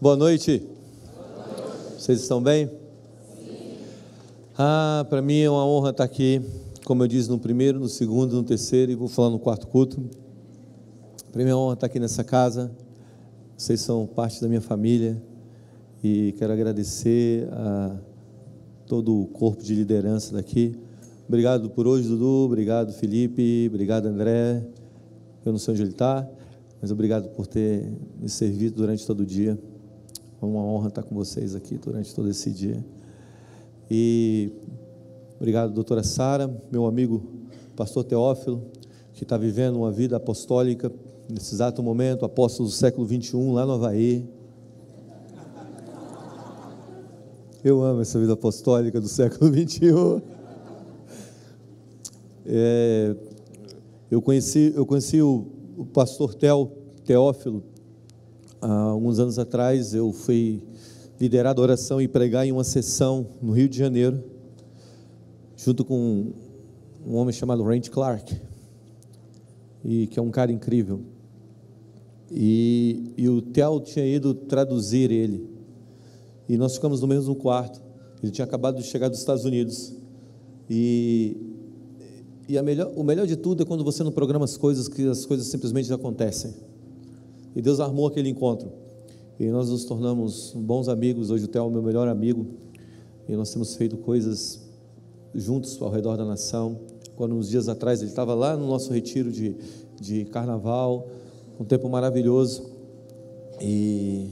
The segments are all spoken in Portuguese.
Boa noite. Vocês estão bem? Para mim é uma honra estar aqui, como eu disse, no primeiro, no segundo, no terceiro e vou falar no quarto culto. Para mim é uma honra estar aqui nessa casa. Vocês são parte da minha família e quero agradecer a todo o corpo de liderança daqui. Obrigado por hoje, Dudu. Obrigado, Felipe. Obrigado, André. Eu não sei onde ele está, mas obrigado por ter me servido durante todo o dia. É uma honra estar com vocês aqui durante todo esse dia. E obrigado, doutora Sara, meu amigo pastor Teófilo, que está vivendo uma vida apostólica nesse exato momento, apóstolo do século 21, lá no Havaí. Eu amo essa vida apostólica do século 21. Eu conheci o pastor Teófilo há alguns anos atrás. Eu fui liderar a oração e pregar em uma sessão no Rio de Janeiro, junto com um homem chamado Randy Clark, e que é um cara incrível. E o Theo tinha ido traduzir ele, e nós ficamos no mesmo quarto. Ele tinha acabado de chegar dos Estados Unidos, o melhor de tudo é quando você não programa as coisas, que as coisas simplesmente acontecem. E Deus armou aquele encontro, e nós nos tornamos bons amigos. Hoje o Theo é o meu melhor amigo, e nós temos feito coisas juntos ao redor da nação. Quando uns dias atrás ele estava lá no nosso retiro de carnaval, um tempo maravilhoso, e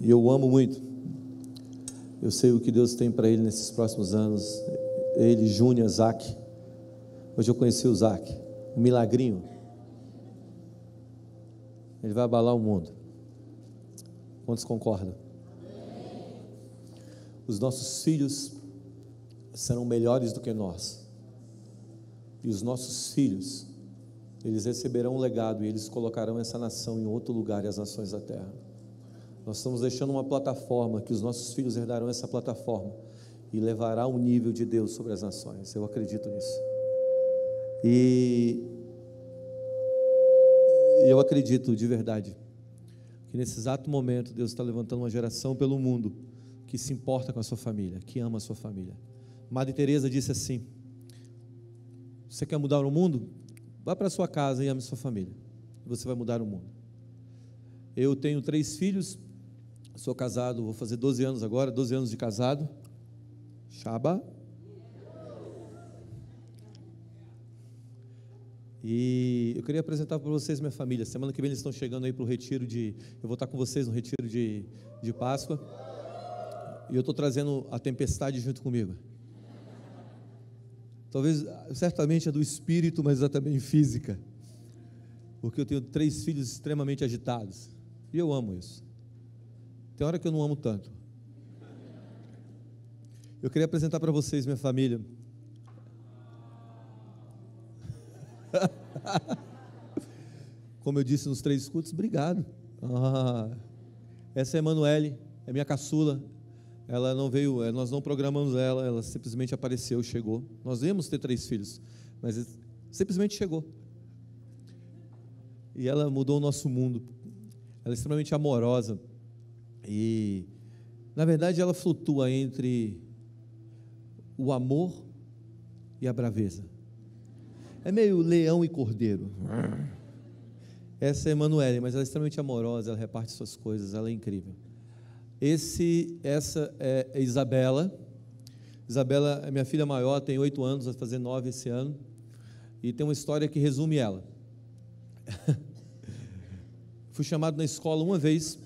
eu o amo muito. Eu sei o que Deus tem para ele nesses próximos anos. Ele, Júnior, Zac. Hoje eu conheci o Zac, um milagrinho. Ele vai abalar o mundo. Quantos concordam? Os nossos filhos serão melhores do que nós. E os nossos filhos, eles receberão um legado e eles colocarão essa nação em outro lugar e as nações da terra. Nós estamos deixando uma plataforma que os nossos filhos herdarão essa plataforma e levará o nível de Deus sobre as nações. Eu acredito nisso. E eu acredito de verdade que nesse exato momento Deus está levantando uma geração pelo mundo que se importa com a sua família, que ama a sua família. Madre Teresa disse assim: você quer mudar o mundo? Vá para a sua casa e ame sua família, e você vai mudar o mundo. Eu tenho 3 filhos, sou casado, vou fazer 12 anos agora, 12 anos de casado. Shaba. E eu queria apresentar para vocês minha família. Semana que vem eles estão chegando aí para o retiro eu vou estar com vocês no retiro de Páscoa. E eu estou trazendo a tempestade junto comigo. Talvez, certamente é do espírito, mas é também física. Porque eu tenho 3 filhos extremamente agitados. E eu amo isso. Tem hora que eu não amo tanto. Eu queria apresentar para vocês minha família. Como eu disse nos 3 cultos, obrigado. Essa é a Emanuele, é minha caçula. Ela não veio, nós não programamos ela simplesmente apareceu, chegou. Nós íamos ter 3 filhos, mas simplesmente chegou. E ela mudou o nosso mundo. Ela é extremamente amorosa. E, na verdade, ela flutua entre o amor e a braveza. É meio leão e cordeiro. Essa é a Emanuele, mas ela é extremamente amorosa, ela reparte suas coisas, ela é incrível. Essa é a Isabela. Isabela é minha filha maior, tem 8 anos, vai fazer 9 esse ano. E tem uma história que resume ela. Fui chamado na escola uma vez,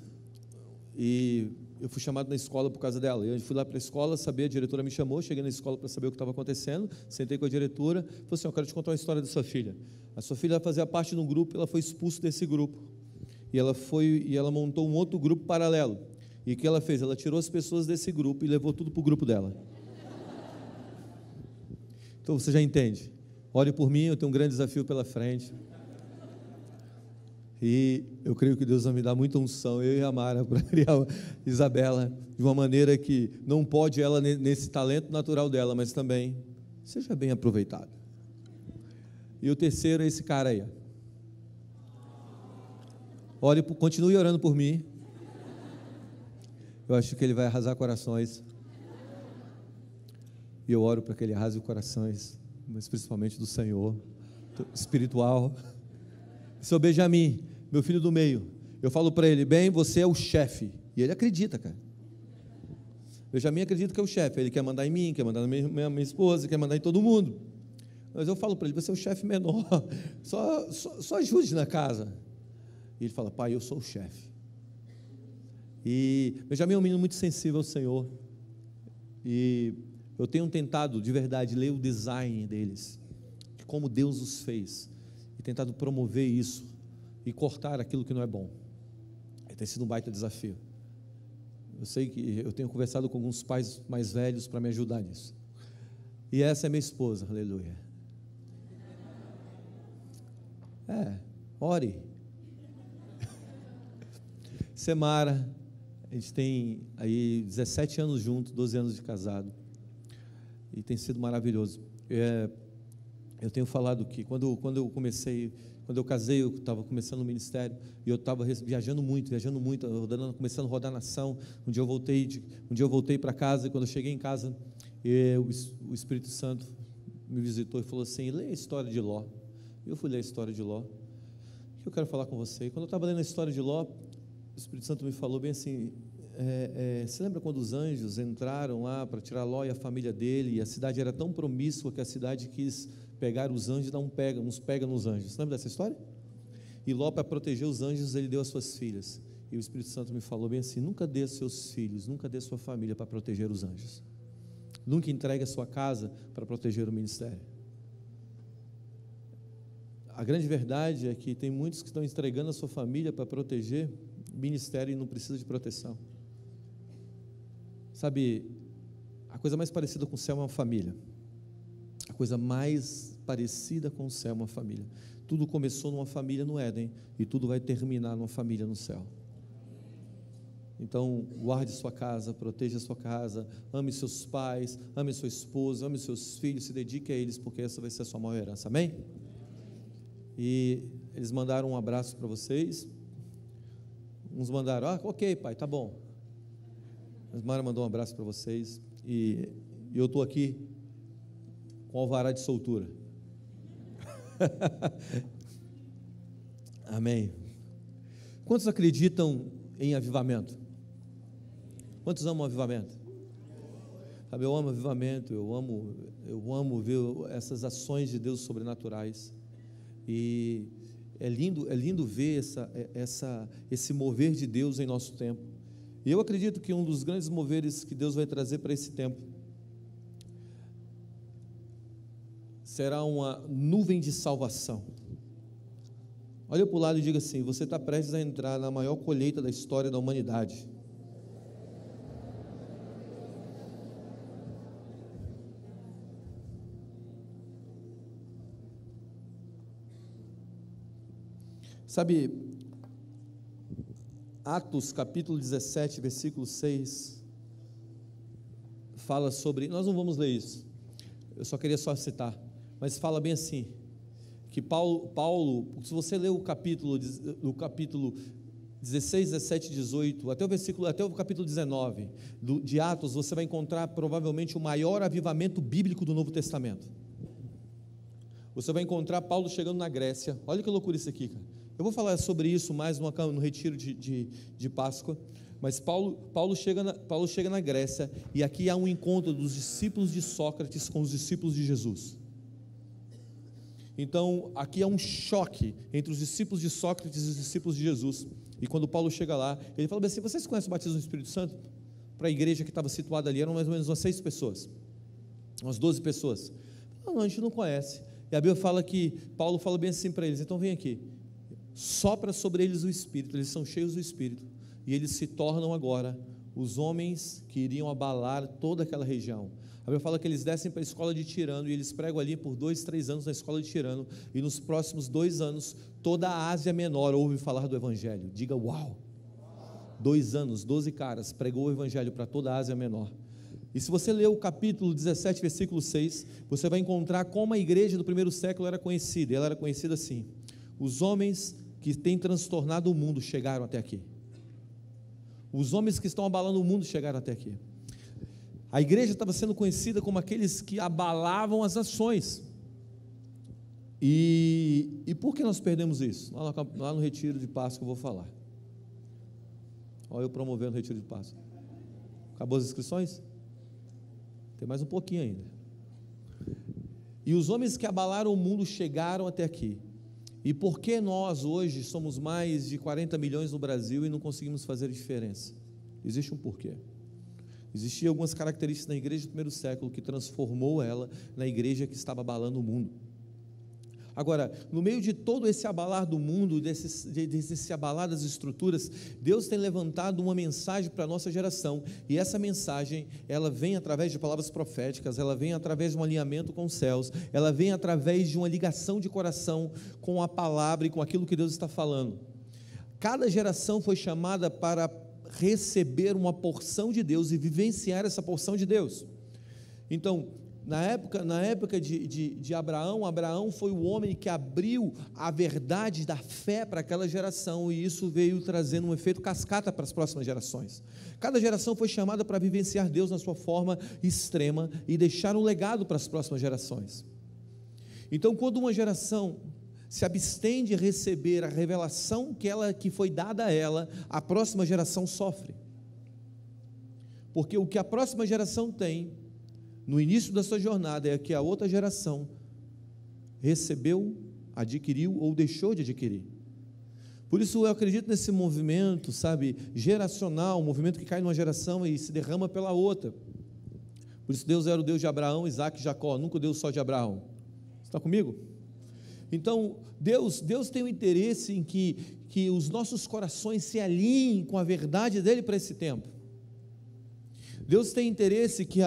e eu fui chamado na escola por causa dela. Eu fui lá para a escola, a diretora me chamou, cheguei na escola para saber o que estava acontecendo, sentei com a diretora, falei assim: eu quero te contar uma história da sua filha. A sua filha fazia parte de um grupo, ela foi expulsa desse grupo, e ela montou um outro grupo paralelo. E o que ela fez? Ela tirou as pessoas desse grupo e levou tudo para o grupo dela. Então você já entende. Ore por mim, eu tenho um grande desafio pela frente. E eu creio que Deus vai me dar muita unção, eu e a Mara, para criar a Isabela de uma maneira que não pode ela nesse talento natural dela, mas também seja bem aproveitado. E o terceiro é esse cara aí. Continue orando por mim. Eu acho que ele vai arrasar corações. E eu oro para que ele arrase corações, mas principalmente do Senhor, espiritual. Seu Benjamin, meu filho do meio, eu falo para ele: bem, você é o chefe. E ele acredita, cara. Benjamin acredita que é o chefe. Ele quer mandar em mim, quer mandar na minha esposa, quer mandar em todo mundo. Mas eu falo para ele: você é o chefe menor, só ajude na casa. E ele fala: pai, eu sou o chefe. E Benjamin é um menino muito sensível ao Senhor. E eu tenho tentado, de verdade, ler o design deles, de como Deus os fez, e tentado promover isso, e cortar aquilo que não é bom. Tem sido um baita desafio. Eu sei que eu tenho conversado com alguns pais mais velhos para me ajudar nisso. E essa é minha esposa, aleluia. Ore. Semara, a gente tem aí 17 anos juntos, 12 anos de casado, e tem sido maravilhoso. Eu tenho falado que quando eu casei, eu estava começando o ministério, e eu estava viajando muito, começando a rodar a nação. Um dia eu voltei para casa, e quando eu cheguei em casa, o Espírito Santo me visitou e falou assim: leia a história de Ló. Eu fui ler a história de Ló. O que eu quero falar com você? E quando eu estava lendo a história de Ló, o Espírito Santo me falou bem assim: você lembra quando os anjos entraram lá para tirar Ló e a família dele, e a cidade era tão promíscua que a cidade quis pegar os anjos e dar uns pega nos anjos? Você lembra dessa história? E Ló, para proteger os anjos, ele deu as suas filhas. E o Espírito Santo me falou bem assim: nunca dê seus filhos, nunca dê sua família para proteger os anjos. Nunca entregue a sua casa para proteger o ministério. A grande verdade é que tem muitos que estão entregando a sua família para proteger o ministério e não precisa de proteção. Sabe, a coisa mais parecida com o céu é uma família. A coisa mais parecida com o céu é uma família. Tudo começou numa família no Éden, e tudo vai terminar numa família no céu. Então, guarde sua casa, proteja sua casa, ame seus pais, ame sua esposa, ame seus filhos, se dedique a eles, porque essa vai ser a sua maior herança, amém? E eles mandaram um abraço para vocês. Uns mandaram: ok, pai, tá bom. Mas Mara mandou um abraço para vocês, e eu estou aqui com alvará de soltura. Amém. Quantos acreditam em avivamento? Quantos amam avivamento? Sabe, eu amo avivamento, eu amo ver essas ações de Deus sobrenaturais, e é lindo ver esse mover de Deus em nosso tempo. E eu acredito que um dos grandes moveres que Deus vai trazer para esse tempo será uma nuvem de salvação. Olha para o lado e diga assim: você está prestes a entrar na maior colheita da história da humanidade. Sabe, Atos capítulo 17, versículo 6, fala sobre, nós não vamos ler isso, eu só queria citar, mas fala bem assim, que Paulo, se você ler o capítulo 16, 17, 18, até o capítulo 19 de Atos, você vai encontrar provavelmente o maior avivamento bíblico do Novo Testamento. Você vai encontrar Paulo chegando na Grécia. Olha que loucura isso aqui, cara. Eu vou falar sobre isso mais no retiro de Páscoa, mas Paulo chega na Grécia, e aqui há um encontro dos discípulos de Sócrates com os discípulos de Jesus. Então, aqui há um choque entre os discípulos de Sócrates e os discípulos de Jesus, e quando Paulo chega lá, ele fala assim: vocês conhecem o batismo do Espírito Santo? Para a igreja que estava situada ali, eram mais ou menos umas 6 pessoas, umas 12 pessoas. Não, a gente não conhece. E a Bíblia fala que Paulo fala bem assim para eles: então vem aqui, sopra sobre eles o Espírito, eles são cheios do Espírito, e eles se tornam agora os homens que iriam abalar toda aquela região. A Bíblia fala que eles descem para a escola de Tirano, e eles pregam ali por 2, 3 anos na escola de Tirano, e nos próximos 2 anos, toda a Ásia Menor ouve falar do Evangelho. Diga uau! 2 anos, 12 caras, pregou o Evangelho para toda a Ásia Menor. E se você ler o capítulo 17, versículo 6, você vai encontrar como a igreja do primeiro século era conhecida. Ela era conhecida assim: os homens que têm transtornado o mundo chegaram até aqui. Os homens que estão abalando o mundo chegaram até aqui. A igreja estava sendo conhecida como aqueles que abalavam as nações. E por que nós perdemos isso? Lá no retiro de Páscoa eu vou falar. Olha eu promovendo o retiro de Páscoa. Acabou as inscrições? Tem mais um pouquinho ainda. E os homens que abalaram o mundo chegaram até aqui. E por que nós hoje somos mais de 40 milhões no Brasil e não conseguimos fazer diferença? Existe um porquê. Existiam algumas características na igreja do primeiro século que transformou ela na igreja que estava abalando o mundo. Agora, no meio de todo esse abalar do mundo, desse abalar das estruturas, Deus tem levantado uma mensagem para a nossa geração, e essa mensagem, ela vem através de palavras proféticas, ela vem através de um alinhamento com os céus, ela vem através de uma ligação de coração com a palavra e com aquilo que Deus está falando. Cada geração foi chamada para receber uma porção de Deus e vivenciar essa porção de Deus. Então, na época de Abraão, Abraão foi o homem que abriu a verdade da fé para aquela geração, e isso veio trazendo um efeito cascata para as próximas gerações. Cada geração foi chamada para vivenciar Deus na sua forma extrema e deixar um legado para as próximas gerações. Então, quando uma geração se abstém de receber a revelação que foi dada a ela, a próxima geração sofre, porque o que a próxima geração tem no início da sua jornada é que a outra geração recebeu, adquiriu ou deixou de adquirir. Por isso eu acredito nesse movimento, sabe, geracional, um movimento que cai numa geração e se derrama pela outra. Por isso Deus era o Deus de Abraão, Isaac e Jacó, nunca o Deus só de Abraão. Você está comigo? Então Deus tem um interesse em que os nossos corações se alinhem com a verdade dele para esse tempo. Deus tem interesse que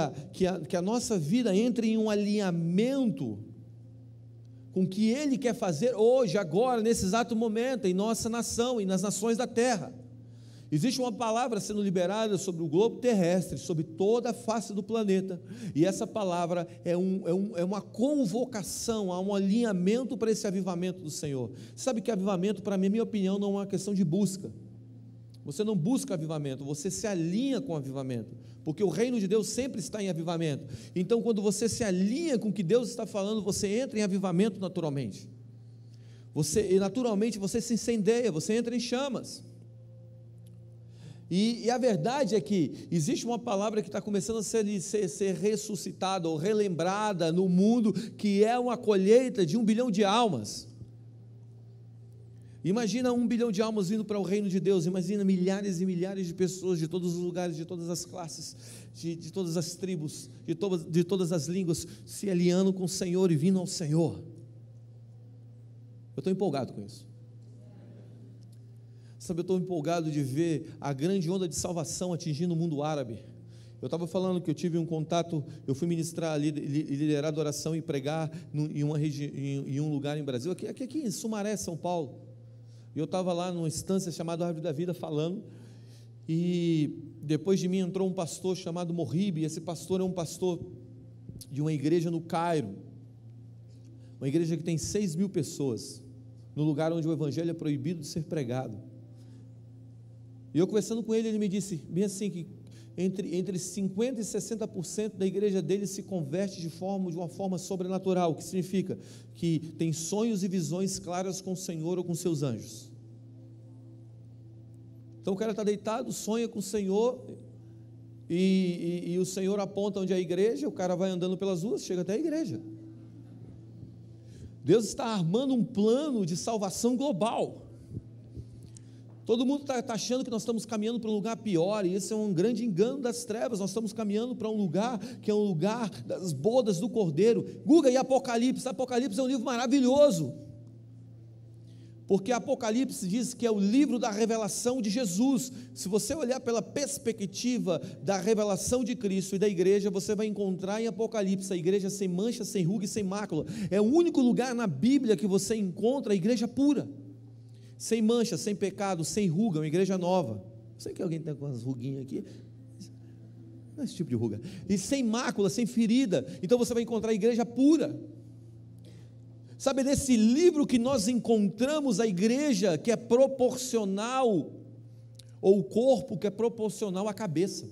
a nossa vida entre em um alinhamento com o que Ele quer fazer hoje, agora, nesse exato momento, em nossa nação e nas nações da terra. Existe uma palavra sendo liberada sobre o globo terrestre, sobre toda a face do planeta, e essa palavra é uma convocação, a um alinhamento para esse avivamento do Senhor. Sabe que avivamento, para mim, minha opinião, não é uma questão de busca. Você não busca avivamento, você se alinha com o avivamento, porque o reino de Deus sempre está em avivamento. Então, quando você se alinha com o que Deus está falando, você entra em avivamento naturalmente. Naturalmente você se incendeia, você entra em chamas. E a verdade é que existe uma palavra que está começando a ser ressuscitada ou relembrada no mundo, que é uma colheita de 1 bilhão de almas. Imagina 1 bilhão de almas vindo para o reino de Deus. Imagina milhares e milhares de pessoas de todos os lugares, de todas as classes, de todas as tribos, de todas as línguas, se alinhando com o Senhor e vindo ao Senhor. Eu estou empolgado com isso. Sabe, eu estou empolgado de ver a grande onda de salvação atingindo o mundo árabe. Eu estava falando que eu tive um contato, eu fui ministrar, liderar adoração e pregar em um lugar em Brasil, aqui em Sumaré, São Paulo. E eu estava lá numa instância chamada Árvore da Vida falando, e depois de mim entrou um pastor chamado Mohib. Esse pastor é um pastor de uma igreja no Cairo, uma igreja que tem 6.000 pessoas, no lugar onde o evangelho é proibido de ser pregado. E eu conversando com ele, ele me disse bem assim, que entre 50% e 60% da igreja dele se converte de uma forma sobrenatural, o que significa que tem sonhos e visões claras com o Senhor ou com seus anjos. Então o cara está deitado, sonha com o Senhor, e o Senhor aponta onde é a igreja, o cara vai andando pelas ruas, chega até a igreja. Deus está armando um plano de salvação global. Todo mundo está achando que nós estamos caminhando para um lugar pior, e esse é um grande engano das trevas. Nós estamos caminhando para um lugar que é um lugar das bodas do Cordeiro. Guga, e Apocalipse? Apocalipse é um livro maravilhoso, porque Apocalipse diz que é o livro da revelação de Jesus. Se você olhar pela perspectiva da revelação de Cristo e da igreja, você vai encontrar em Apocalipse a igreja sem mancha, sem ruga e sem mácula. É o único lugar na Bíblia que você encontra a igreja pura, sem mancha, sem pecado, sem ruga, uma igreja nova. Sei que alguém tem com umas ruguinhas aqui, não é esse tipo de ruga, e sem mácula, sem ferida. Então você vai encontrar a igreja pura. Sabe, nesse livro que nós encontramos a igreja que é proporcional, ou o corpo que é proporcional à cabeça.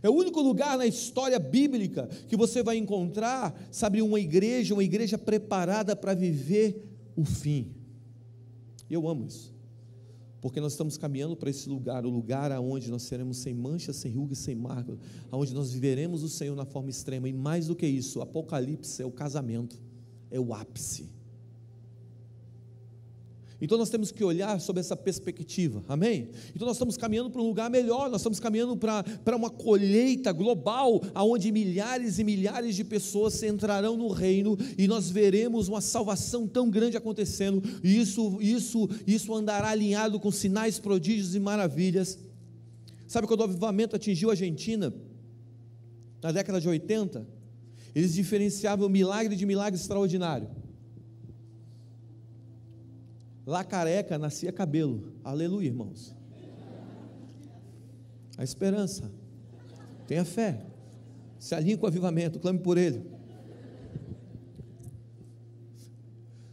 É o único lugar na história bíblica que você vai encontrar, sabe, uma igreja preparada para viver o fim. E eu amo isso, porque nós estamos caminhando para esse lugar, o lugar aonde nós seremos sem mancha, sem ruga e sem mácula, aonde nós viveremos o Senhor na forma extrema. E mais do que isso, o Apocalipse é o casamento, é o ápice. Então nós temos que olhar sob essa perspectiva, amém? Então nós estamos caminhando para um lugar melhor, nós estamos caminhando para uma colheita global, onde milhares e milhares de pessoas entrarão no reino, e nós veremos uma salvação tão grande acontecendo, e isso andará alinhado com sinais, prodígios e maravilhas. Sabe quando o avivamento atingiu a Argentina, na década de 80, eles diferenciavam milagre de milagre extraordinário. Lá careca nascia cabelo, aleluia, irmãos. A esperança, tenha fé, se alinhe com o avivamento, clame por ele.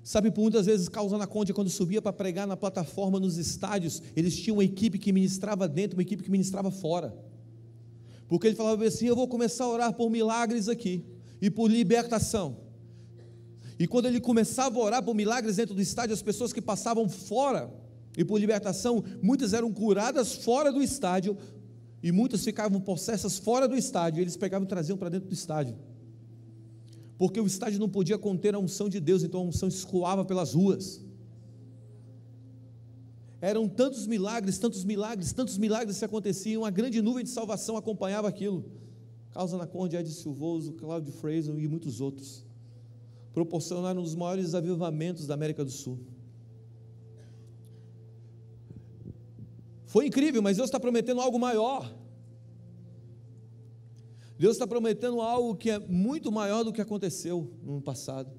Sabe, por muitas vezes, Carlos Anacondia, quando subia para pregar na plataforma nos estádios, eles tinham uma equipe que ministrava dentro, uma equipe que ministrava fora, porque ele falava assim: eu vou começar a orar por milagres aqui, e por libertação. E quando ele começava a orar por milagres dentro do estádio, as pessoas que passavam fora, e por libertação, muitas eram curadas fora do estádio, e muitas ficavam possessas fora do estádio, e eles pegavam e traziam para dentro do estádio, porque o estádio não podia conter a unção de Deus, então a unção escoava pelas ruas. Eram tantos milagres que aconteciam, uma grande nuvem de salvação acompanhava aquilo. Carlos Anacondia, Ed Silvoso, Cláudio Fraser e muitos outros proporcionaram um dos maiores avivamentos da América do Sul. Foi incrível, mas Deus está prometendo algo maior. Deus está prometendo algo que é muito maior do que aconteceu no ano passado.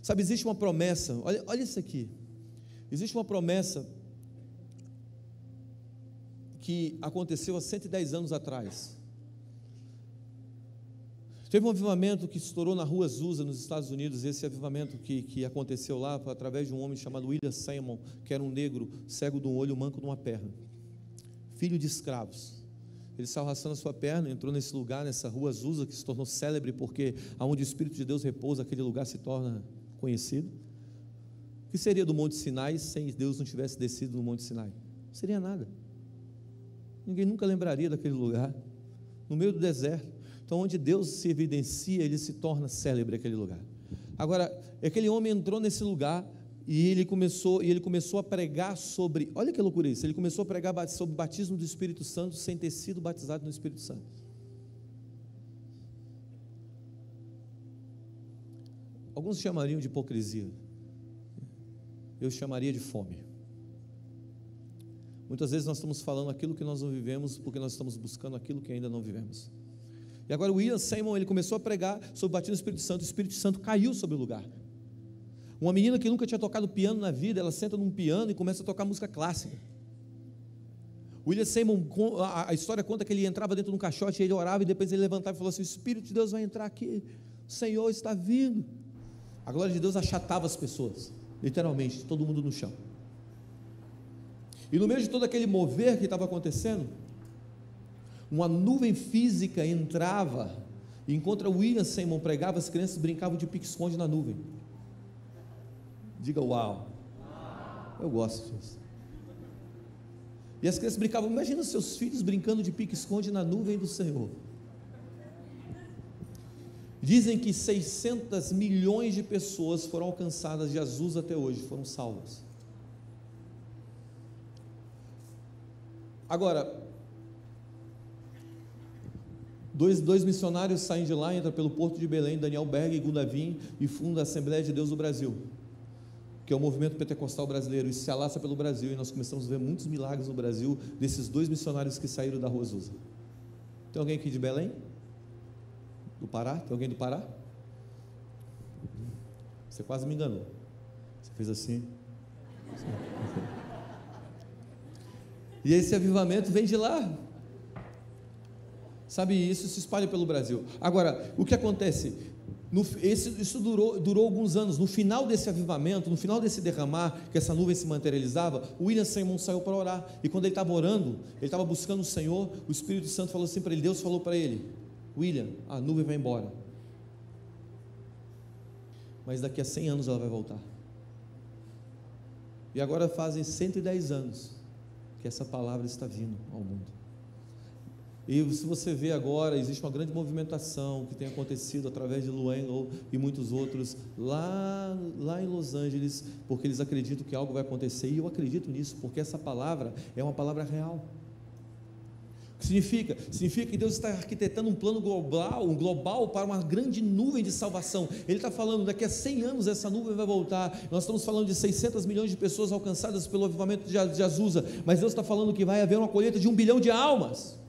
Sabe, existe uma promessa, olha isso aqui, existe uma promessa que aconteceu há 110 anos atrás. Teve um avivamento que estourou na rua Azusa, nos Estados Unidos. Esse avivamento que aconteceu lá foi através de um homem chamado William Seymour, que era um negro, cego de um olho, manco de uma perna, filho de escravos. Ele saiu arrastando a sua perna, entrou nesse lugar, nessa rua Azusa, que se tornou célebre, porque aonde o Espírito de Deus repousa, aquele lugar se torna conhecido. O que seria do Monte Sinai, se Deus não tivesse descido no Monte Sinai? Não seria nada, ninguém nunca lembraria daquele lugar, no meio do deserto. Então, onde Deus se evidencia, ele se torna célebre aquele lugar. Agora, aquele homem entrou nesse lugar e ele começou a pregar sobre, olha que loucura isso, ele começou a pregar sobre o batismo do Espírito Santo sem ter sido batizado no Espírito Santo. Alguns chamariam de hipocrisia, eu chamaria de fome. Muitas vezes nós estamos falando aquilo que nós não vivemos, porque nós estamos buscando aquilo que ainda não vivemos. E agora o William Seymour, ele começou a pregar sobre o batismo do Espírito Santo caiu sobre o lugar. Uma menina que nunca tinha tocado piano na vida, ela senta num piano e começa a tocar música clássica. O William Seymour, a história conta que ele entrava dentro de um caixote, ele orava e depois ele levantava e falou assim: o Espírito de Deus vai entrar aqui, o Senhor está vindo. A glória de Deus achatava as pessoas, literalmente, todo mundo no chão. E no meio de todo aquele mover que estava acontecendo, uma nuvem física entrava, e enquanto o William Seymour pregava, as crianças brincavam de pique-esconde na nuvem. Diga uau. Eu gosto disso. E as crianças brincavam, imagina os seus filhos brincando de pique-esconde na nuvem do Senhor. Dizem que 600 milhões de pessoas foram alcançadas de Azusa até hoje, foram salvas. Agora, dois missionários saem de lá, entram pelo Porto de Belém, Daniel Berg e Gundavim, e fundam a Assembleia de Deus do Brasil, que é o movimento pentecostal brasileiro. Isso se alastra pelo Brasil, e nós começamos a ver muitos milagres no Brasil, desses dois missionários que saíram da rua Azusa. Tem alguém aqui de Belém? Do Pará? Tem alguém do Pará? Você quase me enganou, você fez assim. E esse avivamento vem de lá, sabe, isso se espalha pelo Brasil. Agora, o que acontece? Isso durou alguns anos. No final desse avivamento, no final desse derramar, que essa nuvem se materializava, o William Seymour saiu para orar, e quando ele estava orando, ele estava buscando o Senhor, o Espírito Santo falou assim para ele, Deus falou para ele, William, a nuvem vai embora, mas daqui a 100 anos ela vai voltar. E agora fazem 110 anos que essa palavra está vindo ao mundo. E se você vê agora, existe uma grande movimentação que tem acontecido através de Luan e muitos outros lá em Los Angeles, porque eles acreditam que algo vai acontecer, e eu acredito nisso, porque essa palavra é uma palavra real. O que significa? Significa que Deus está arquitetando um plano global para uma grande nuvem de salvação. Ele está falando, daqui a 100 anos essa nuvem vai voltar. Nós estamos falando de 600 milhões de pessoas alcançadas pelo avivamento de Azusa, mas Deus está falando que vai haver uma colheita de 1 bilhão de almas.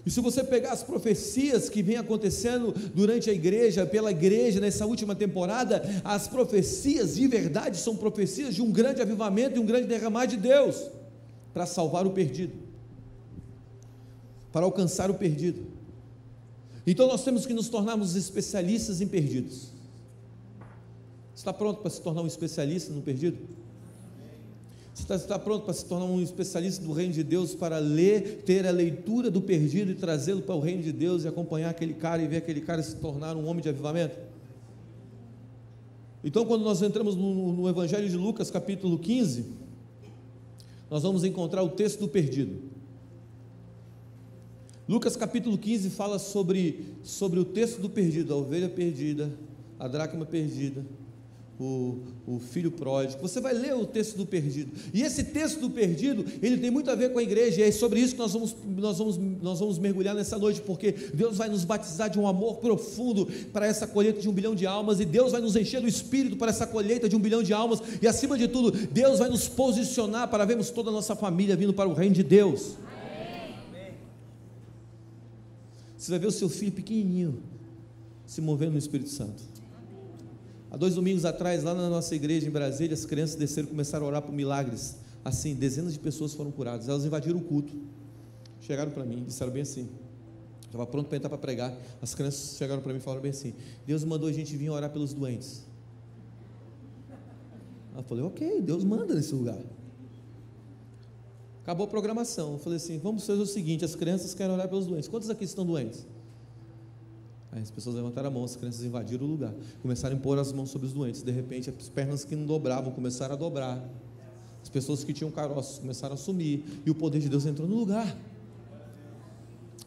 E se você pegar as profecias que vem acontecendo durante a igreja, pela igreja nessa última temporada, as profecias de verdade são profecias de um grande avivamento e um grande derramar de Deus para salvar o perdido, para alcançar o perdido. Então nós temos que nos tornarmos especialistas em perdidos. Você está pronto para se tornar um especialista no perdido? Você está pronto para se tornar um especialista do reino de Deus, para ter a leitura do perdido e trazê-lo para o reino de Deus e acompanhar aquele cara e ver aquele cara se tornar um homem de avivamento? Então, quando nós entramos no Evangelho de Lucas, capítulo 15, nós vamos encontrar o texto do perdido. Lucas capítulo 15 fala sobre o texto do perdido, a ovelha perdida, a dracma perdida, o filho pródigo. Você vai ler o texto do perdido, e esse texto do perdido, ele tem muito a ver com a igreja, e é sobre isso que nós vamos mergulhar nessa noite, porque Deus vai nos batizar de um amor profundo para essa colheita de 1 bilhão de almas, e Deus vai nos encher do Espírito para essa colheita de 1 bilhão de almas, e acima de tudo, Deus vai nos posicionar para vermos toda a nossa família vindo para o reino de Deus. Você vai ver o seu filho pequenininho se movendo no Espírito Santo. Há 2 domingos atrás, lá na nossa igreja em Brasília, as crianças desceram e começaram a orar por milagres. Assim, dezenas de pessoas foram curadas. Elas invadiram o culto, chegaram para mim, disseram bem assim, estava pronto para entrar para pregar. As crianças chegaram para mim e falaram bem assim: Deus mandou a gente vir orar pelos doentes. Eu falei: ok, Deus manda nesse lugar. Acabou a programação, eu falei assim: vamos fazer o seguinte, as crianças querem orar pelos doentes, quantos aqui estão doentes? Aí as pessoas levantaram a mão, as crianças invadiram o lugar, começaram a impor as mãos sobre os doentes. De repente, as pernas que não dobravam começaram a dobrar, as pessoas que tinham caroços começaram a sumir, e o poder de Deus entrou no lugar,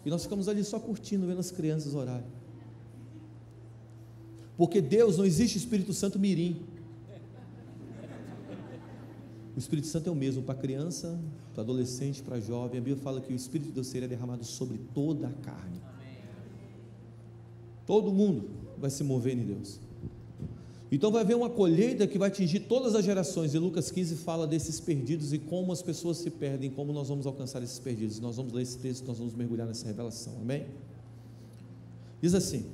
e nós ficamos ali só curtindo, vendo as crianças orarem, porque Deus, não existe Espírito Santo mirim. O Espírito Santo é o mesmo para criança, para adolescente, para jovem. A Bíblia fala que o Espírito de Deus seria derramado sobre toda a carne. Todo mundo vai se mover em Deus. Então vai haver uma colheita que vai atingir todas as gerações. E Lucas 15 fala desses perdidos e como as pessoas se perdem, como nós vamos alcançar esses perdidos. Nós vamos ler esse texto, nós vamos mergulhar nessa revelação, amém? Diz assim,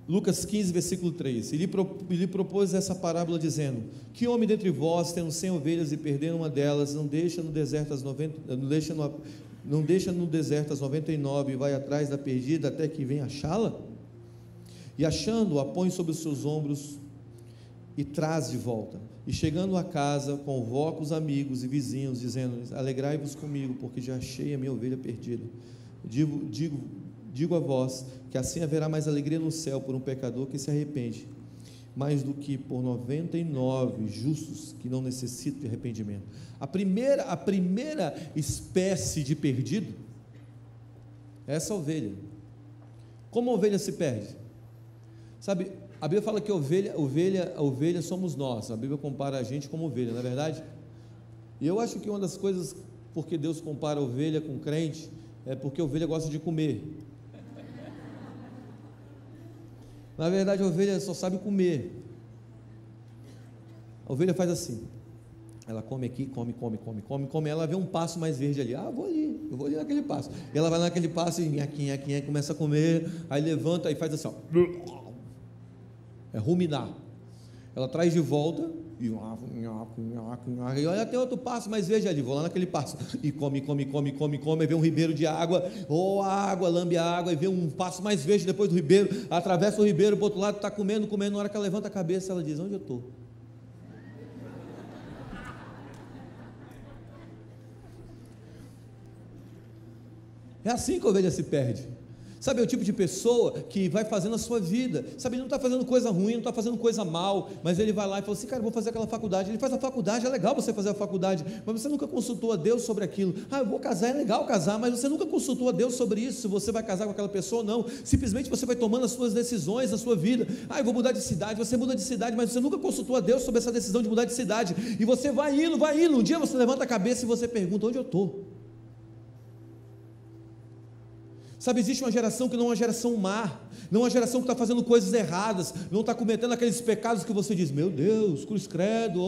Lucas 15, versículo 3, ele lhe propôs essa parábola dizendo: que homem dentre vós, tendo 100 ovelhas e perdendo uma delas, não deixa no deserto as 99 e vai atrás da perdida até que venha achá-la? E achando, a põe sobre os seus ombros e traz de volta. E chegando a casa, convoca os amigos e vizinhos, dizendo: alegrai-vos comigo, porque já achei a minha ovelha perdida. Digo a vós, que assim haverá mais alegria no céu por um pecador que se arrepende, mais do que por 99 justos que não necessitam de arrependimento. A primeira espécie de perdido é essa ovelha. Como a ovelha se perde? Sabe, a Bíblia fala que a ovelha somos nós. A Bíblia compara a gente como ovelha, não é verdade? E eu acho que uma das coisas, porque Deus compara a ovelha com crente, é porque a ovelha gosta de comer. Na verdade, a ovelha só sabe comer. A ovelha faz assim, ela come aqui, come, ela vê um passo mais verde ali, eu vou ali naquele passo, e ela vai naquele passo e nhaquinha, começa a comer, aí levanta e faz assim, ó, é ruminar. Ela traz de volta, e olha, tem outro passo, mas veja ali, vou lá naquele passo, e come, aí vê um ribeiro de água, ou a água, lambe a água, e vê um passo mais verde depois do ribeiro, atravessa o ribeiro, para o outro lado, está comendo, na hora que ela levanta a cabeça, ela diz: onde eu estou? É assim que a ovelha se perde. Sabe, é o tipo de pessoa que vai fazendo a sua vida, sabe, ele não está fazendo coisa ruim, não está fazendo coisa mal, mas ele vai lá e fala assim: cara, vou fazer aquela faculdade. Ele faz a faculdade, é legal você fazer a faculdade, mas você nunca consultou a Deus sobre aquilo. Eu vou casar, é legal casar, mas você nunca consultou a Deus sobre isso, se você vai casar com aquela pessoa ou não. Simplesmente você vai tomando as suas decisões na sua vida. Eu vou mudar de cidade, você muda de cidade, mas você nunca consultou a Deus sobre essa decisão de mudar de cidade, e você vai indo, um dia você levanta a cabeça e você pergunta: onde eu estou? Sabe, existe uma geração que não é uma geração má, não é uma geração que está fazendo coisas erradas, não está cometendo aqueles pecados que você diz: meu Deus, cruz credo,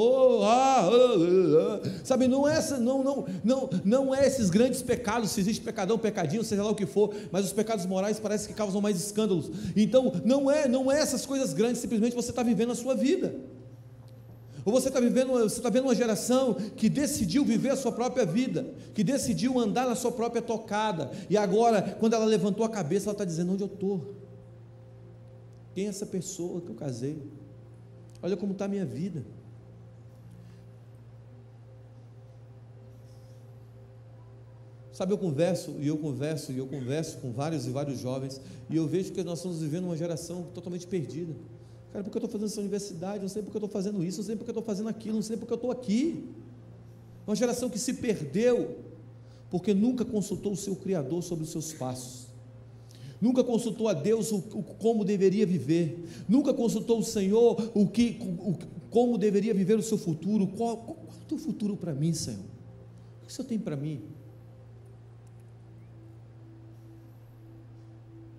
sabe, não é esses grandes pecados, se existe pecadão, pecadinho, seja lá o que for, mas os pecados morais parece que causam mais escândalos. Então, não é essas coisas grandes, simplesmente você está vivendo a sua vida. Ou você está vendo uma geração que decidiu viver a sua própria vida, que decidiu andar na sua própria tocada, e agora, quando ela levantou a cabeça, ela está dizendo: onde eu estou? Quem é essa pessoa que eu casei? Olha como está a minha vida. Sabe, eu converso com vários e vários jovens, e eu vejo que nós estamos vivendo uma geração totalmente perdida. Cara, porque eu estou fazendo essa universidade, não sei porque eu estou fazendo isso, não sei porque eu estou fazendo aquilo, não sei porque eu estou aqui. É uma geração que se perdeu, porque nunca consultou o seu Criador sobre os seus passos, nunca consultou a Deus como deveria viver, nunca consultou o Senhor como deveria viver o seu futuro. Qual é o teu futuro para mim, Senhor? O que o Senhor tem para mim?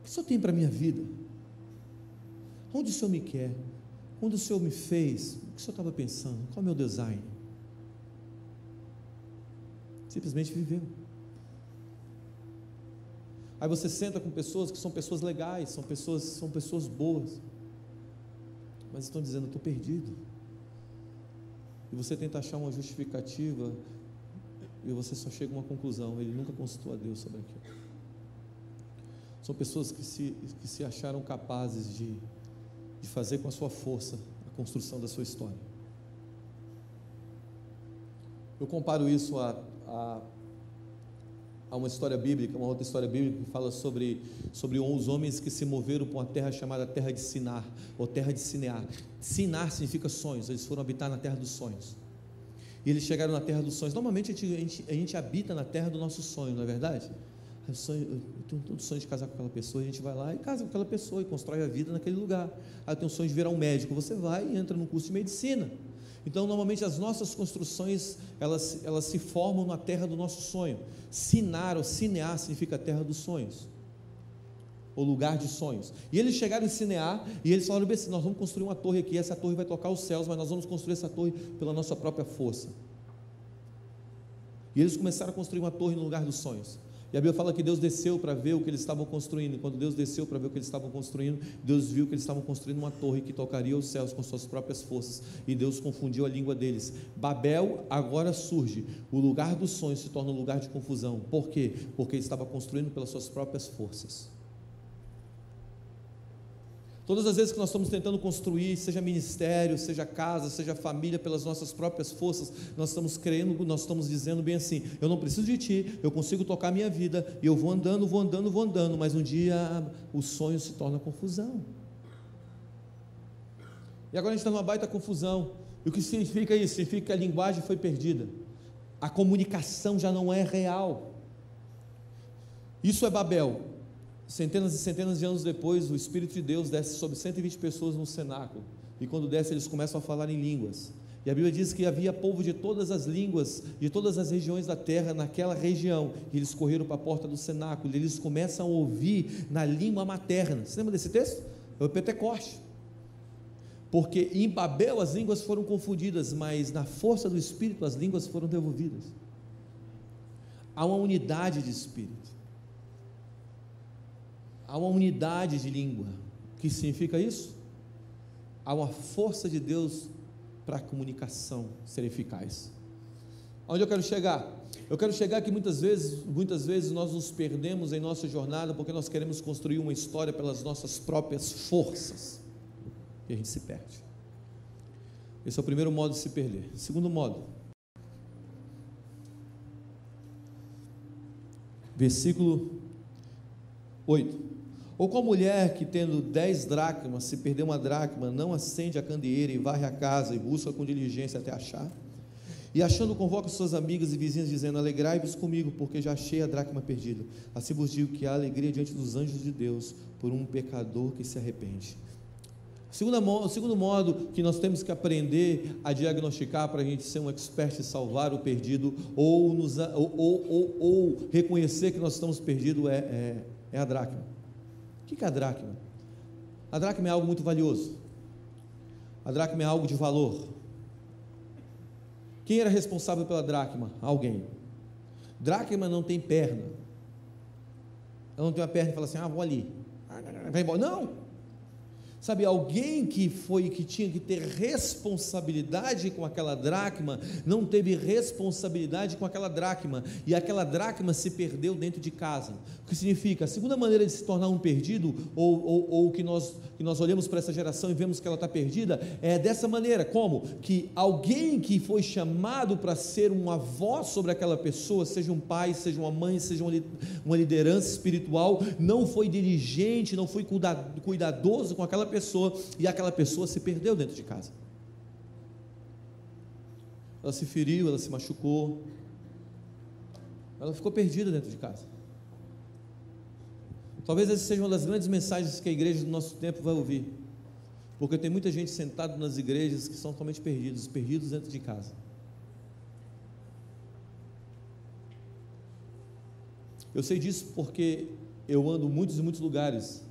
O que o Senhor tem para a minha vida? Onde o Senhor me quer? Onde o Senhor me fez? O que o Senhor estava pensando? Qual é o meu design? Simplesmente viveu. Aí você senta com pessoas que são pessoas legais, são pessoas boas, mas estão dizendo: eu estou perdido. E você tenta achar uma justificativa, e você só chega a uma conclusão: ele nunca consultou a Deus sobre aquilo. São pessoas que se acharam capazes de fazer com a sua força a construção da sua história. Eu comparo isso a uma história bíblica, uma outra história bíblica que fala sobre os homens que se moveram para uma terra chamada terra de Sinar, ou terra de Sinear. Sinar significa sonhos, eles foram habitar na terra dos sonhos, e eles chegaram na terra dos sonhos. Normalmente a gente habita na terra do nosso sonho, não é verdade? Eu tenho todo sonho de casar com aquela pessoa, a gente vai lá e casa com aquela pessoa e constrói a vida naquele lugar. Eu tenho um sonho de virar um médico, você vai e entra num curso de medicina. Então, normalmente as nossas construções, elas se formam na terra do nosso sonho. Sinar ou Sinear significa terra dos sonhos, ou lugar de sonhos. E eles chegaram em Sinear e eles falaram: bem, nós vamos construir uma torre aqui, essa torre vai tocar os céus, mas nós vamos construir essa torre pela nossa própria força. E eles começaram a construir uma torre no lugar dos sonhos. E a Bíblia fala que Deus desceu para ver o que eles estavam construindo, e quando Deus desceu para ver o que eles estavam construindo, Deus viu que eles estavam construindo uma torre que tocaria os céus com suas próprias forças, e Deus confundiu a língua deles. Babel agora surge, o lugar dos sonhos se torna um lugar de confusão. Por quê? Porque ele estava construindo pelas suas próprias forças. Todas as vezes que nós estamos tentando construir, seja ministério, seja casa, seja família, pelas nossas próprias forças, nós estamos dizendo bem assim: eu não preciso de ti, eu consigo tocar a minha vida, e eu vou andando, mas um dia o sonho se torna confusão. E agora a gente está numa baita confusão. E o que significa isso? Significa que a linguagem foi perdida, a comunicação já não é real. Isso é Babel. Centenas e centenas de anos depois, o Espírito de Deus desce sobre 120 pessoas no cenáculo, e quando desce, eles começam a falar em línguas, e a Bíblia diz que havia povo de todas as línguas, de todas as regiões da terra, naquela região, e eles correram para a porta do cenáculo, e eles começam a ouvir na língua materna. Você lembra desse texto? É o Pentecoste, porque em Babel as línguas foram confundidas, mas na força do Espírito as línguas foram devolvidas. Há uma unidade de Espírito, há uma unidade de língua. O que significa isso? há uma força de Deus para a comunicação ser eficaz. Onde eu quero chegar? Eu quero chegar que muitas vezes nós nos perdemos em nossa jornada porque nós queremos construir uma história pelas nossas próprias forças e a gente se perde. Esse é o primeiro modo de se perder. Segundo modo, versículo 8: ou qual mulher que tendo 10 dracmas, se perder uma dracma, não acende a candeeira e varre a casa e busca com diligência até achar? E achando, convoca suas amigas e vizinhas, dizendo: alegrai-vos comigo, porque já achei a dracma perdida. Assim vos digo que há alegria diante dos anjos de Deus por um pecador que se arrepende. O segundo modo que nós temos que aprender a diagnosticar para a gente ser um expert em salvar o perdido, ou reconhecer que nós estamos perdidos, é a dracma. O que é a dracma? A dracma é algo muito valioso. A dracma é algo de valor. Quem era responsável pela dracma? Alguém. Dracma não tem perna. Ela não tem uma perna e fala assim: vou ali, vai embora. Não. Sabe, alguém que tinha que ter responsabilidade com aquela dracma, não teve responsabilidade com aquela dracma, e aquela dracma se perdeu dentro de casa. O que significa? A segunda maneira de se tornar um perdido, ou que nós olhamos para essa geração e vemos que ela está perdida, é dessa maneira. Como? Que alguém que foi chamado para ser uma voz sobre aquela pessoa, seja um pai, seja uma mãe, seja uma liderança espiritual, não foi diligente, não foi cuidadoso com aquela pessoa, e aquela pessoa se perdeu dentro de casa. Ela se feriu, ela se machucou, ela ficou perdida dentro de casa. Talvez essa seja uma das grandes mensagens que a igreja do nosso tempo vai ouvir, porque tem muita gente sentada nas igrejas que são totalmente perdidos dentro de casa. Eu sei disso porque eu ando muitos e muitos lugares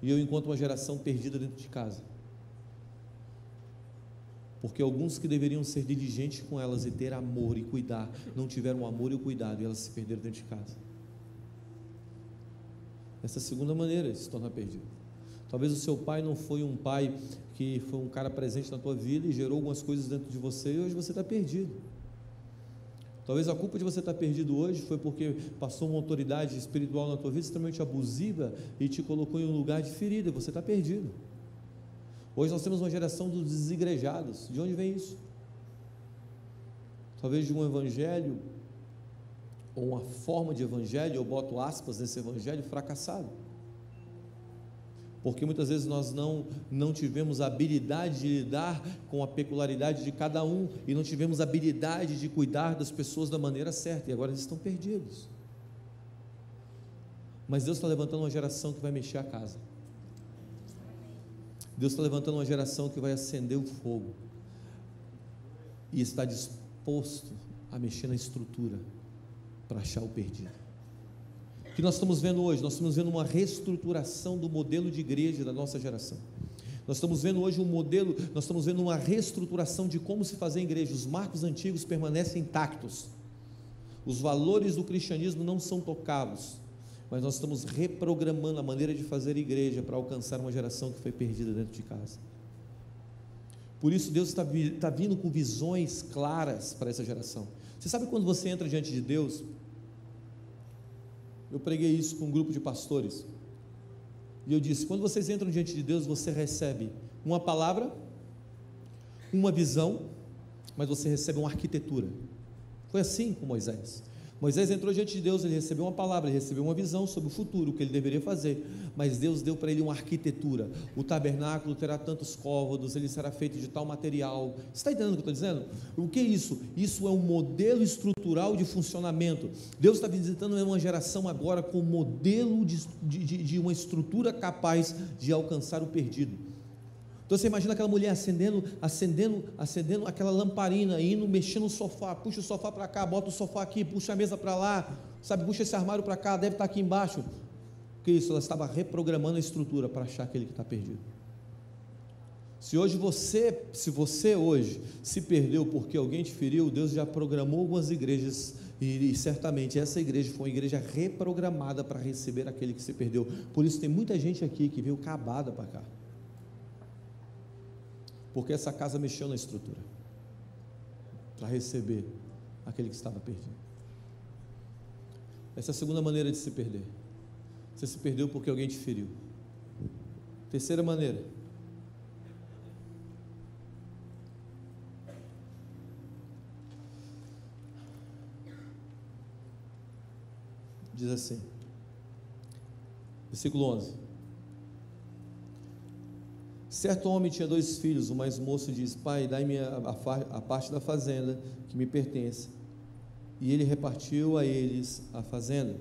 e eu encontro uma geração perdida dentro de casa, porque alguns que deveriam ser diligentes com elas e ter amor e cuidar, não tiveram o amor e o cuidado, e elas se perderam dentro de casa. Essa é a segunda maneira de se tornar perdido. Talvez o seu pai não foi um pai que foi um cara presente na tua vida e gerou algumas coisas dentro de você, e hoje você está perdido. Talvez a culpa de você estar perdido hoje foi porque passou uma autoridade espiritual na tua vida extremamente abusiva e te colocou em um lugar de ferida, e você está perdido. Hoje nós temos uma geração dos desigrejados. De onde vem isso? Talvez de um evangelho, ou uma forma de evangelho, eu boto aspas nesse evangelho, fracassado, porque muitas vezes nós não tivemos a habilidade de lidar com a peculiaridade de cada um, e não tivemos a habilidade de cuidar das pessoas da maneira certa, e agora eles estão perdidos. Mas Deus está levantando uma geração que vai mexer a casa. Deus está levantando uma geração que vai acender o fogo, e está disposto a mexer na estrutura para achar o perdido. O que nós estamos vendo hoje? Nós estamos vendo uma reestruturação do modelo de igreja da nossa geração. Nós estamos vendo hoje nós estamos vendo uma reestruturação de como se fazer igreja. Os marcos antigos permanecem intactos, os valores do cristianismo não são tocados, mas nós estamos reprogramando a maneira de fazer igreja para alcançar uma geração que foi perdida dentro de casa. Por isso Deus está vindo com visões claras para essa geração. Você sabe, quando você entra diante de Deus, eu preguei isso com um grupo de pastores, e eu disse: quando vocês entram diante de Deus, você recebe uma palavra, uma visão, mas você recebe uma arquitetura. Foi assim com Moisés. Moisés entrou diante de Deus, ele recebeu uma palavra, ele recebeu uma visão sobre o futuro, o que ele deveria fazer, mas Deus deu para ele uma arquitetura. O tabernáculo terá tantos côvados, ele será feito de tal material. Você está entendendo o que eu estou dizendo? O que é isso? Isso é um modelo estrutural de funcionamento. Deus está visitando uma geração agora com um modelo de uma estrutura capaz de alcançar o perdido. Então você imagina aquela mulher acendendo aquela lamparina, indo, mexendo no sofá, puxa o sofá para cá, bota o sofá aqui, puxa a mesa para lá, sabe, puxa esse armário para cá, deve estar aqui embaixo. O que é isso? Ela estava reprogramando a estrutura para achar aquele que está perdido. Se você hoje se perdeu porque alguém te feriu, Deus já programou algumas igrejas, e certamente essa igreja foi uma igreja reprogramada para receber aquele que se perdeu. Por isso tem muita gente aqui que veio acabada para cá. Porque essa casa mexeu na estrutura para receber aquele que estava perdido. Essa é a segunda maneira de se perder. Você se perdeu porque alguém te feriu. Terceira maneira, diz assim, versículo 11: certo homem tinha 2 filhos. O mais moço diz: pai, dai-me a parte da fazenda que me pertence. E ele repartiu a eles a fazenda.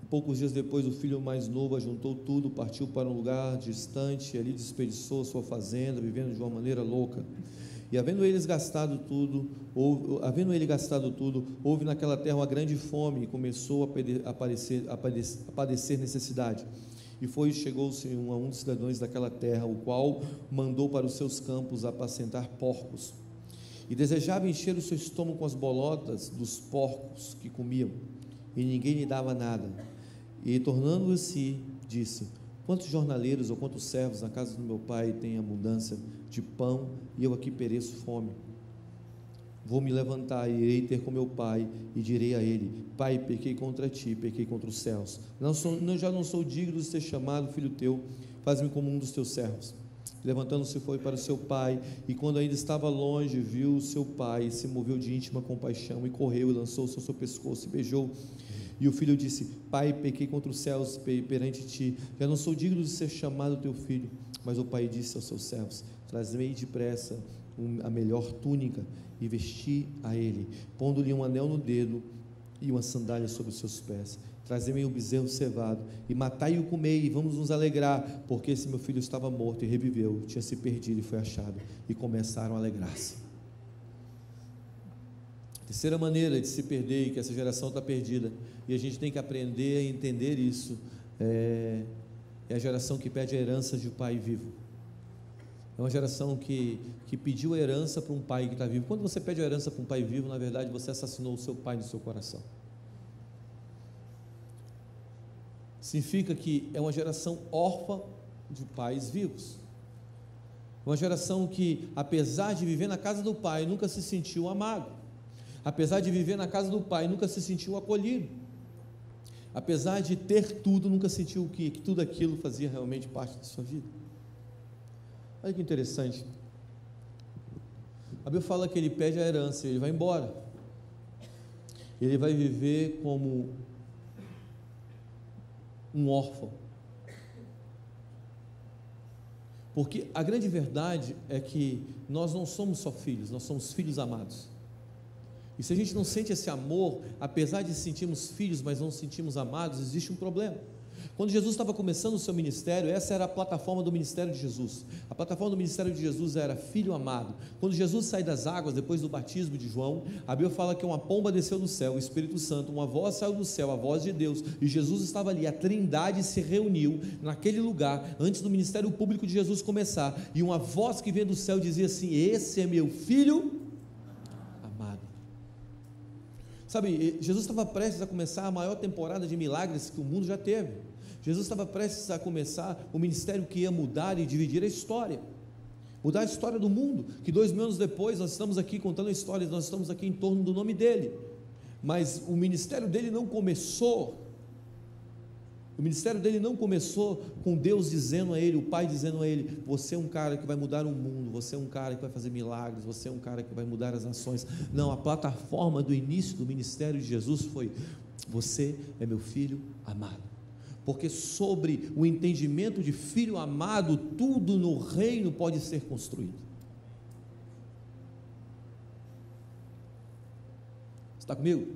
Poucos dias depois, o filho mais novo ajuntou tudo, partiu para um lugar distante, e ali desperdiçou a sua fazenda, vivendo de uma maneira louca. E havendo ele gastado tudo, houve naquela terra uma grande fome, e começou a padecer necessidade. E chegou-se a um dos cidadãos daquela terra, o qual mandou para os seus campos apacentar porcos, e desejava encher o seu estômago com as bolotas dos porcos que comiam, e ninguém lhe dava nada. E tornando-se, disse: quantos jornaleiros ou quantos servos na casa do meu pai têm abundância de pão, e eu aqui pereço fome? Vou me levantar e irei ter com meu pai, e direi a ele: pai, pequei contra ti, pequei contra os céus, já não sou digno de ser chamado filho teu, faz-me como um dos teus servos. Levantando-se, foi para o seu pai, e quando ainda estava longe, viu o seu pai, e se moveu de íntima compaixão, e correu e lançou-se ao seu pescoço e beijou. E o filho disse: pai, pequei contra os céus perante ti, já não sou digno de ser chamado teu filho. Mas o pai disse aos seus servos: trazei depressa a melhor túnica, e vesti a ele, pondo-lhe um anel no dedo e uma sandália sobre os seus pés. Trazei-me o bezerro cevado, e matai e o comei, e vamos nos alegrar, porque esse meu filho estava morto e reviveu, tinha se perdido e foi achado. E começaram a alegrar-se. Terceira maneira de se perder, e que essa geração está perdida, e a gente tem que aprender a entender isso, é a geração que pede a herança de um pai vivo. É uma geração que pediu a herança para um pai que está vivo. Quando você pede a herança para um pai vivo, na verdade você assassinou o seu pai no seu coração. Significa que é uma geração órfã de pais vivos. Uma geração que, apesar de viver na casa do pai, nunca se sentiu amado. Apesar de viver na casa do pai, nunca se sentiu acolhido. Apesar de ter tudo, nunca sentiu que tudo aquilo fazia realmente parte da sua vida. Olha que interessante. A Bíblia fala que ele pede a herança, ele vai embora. Ele vai viver como um órfão. Porque a grande verdade é que nós não somos só filhos, nós somos filhos amados. E se a gente não sente esse amor, apesar de sentirmos filhos, mas não sentimos amados, existe um problema. Quando Jesus estava começando o seu ministério, essa era a plataforma do ministério de Jesus. A plataforma do ministério de Jesus era filho amado. Quando Jesus sai das águas, depois do batismo de João, a Bíblia fala que uma pomba desceu do céu, o Espírito Santo, uma voz saiu do céu, a voz de Deus, e Jesus estava ali, a Trindade se reuniu naquele lugar, antes do ministério público de Jesus começar, e uma voz que veio do céu dizia assim: esse é meu filho amado. Sabe, Jesus estava prestes a começar a maior temporada de milagres que o mundo já teve. Jesus estava prestes a começar o ministério que ia mudar e dividir a história, mudar a história do mundo, que 2000 anos depois nós estamos aqui contando a história, nós estamos aqui em torno do nome dele, mas o ministério dele não começou com Deus dizendo a ele, o Pai dizendo a ele: você é um cara que vai mudar o mundo, você é um cara que vai fazer milagres, você é um cara que vai mudar as nações. Não, a plataforma do início do ministério de Jesus foi: você é meu filho amado. Porque sobre o entendimento de filho amado, tudo no reino pode ser construído. Está comigo?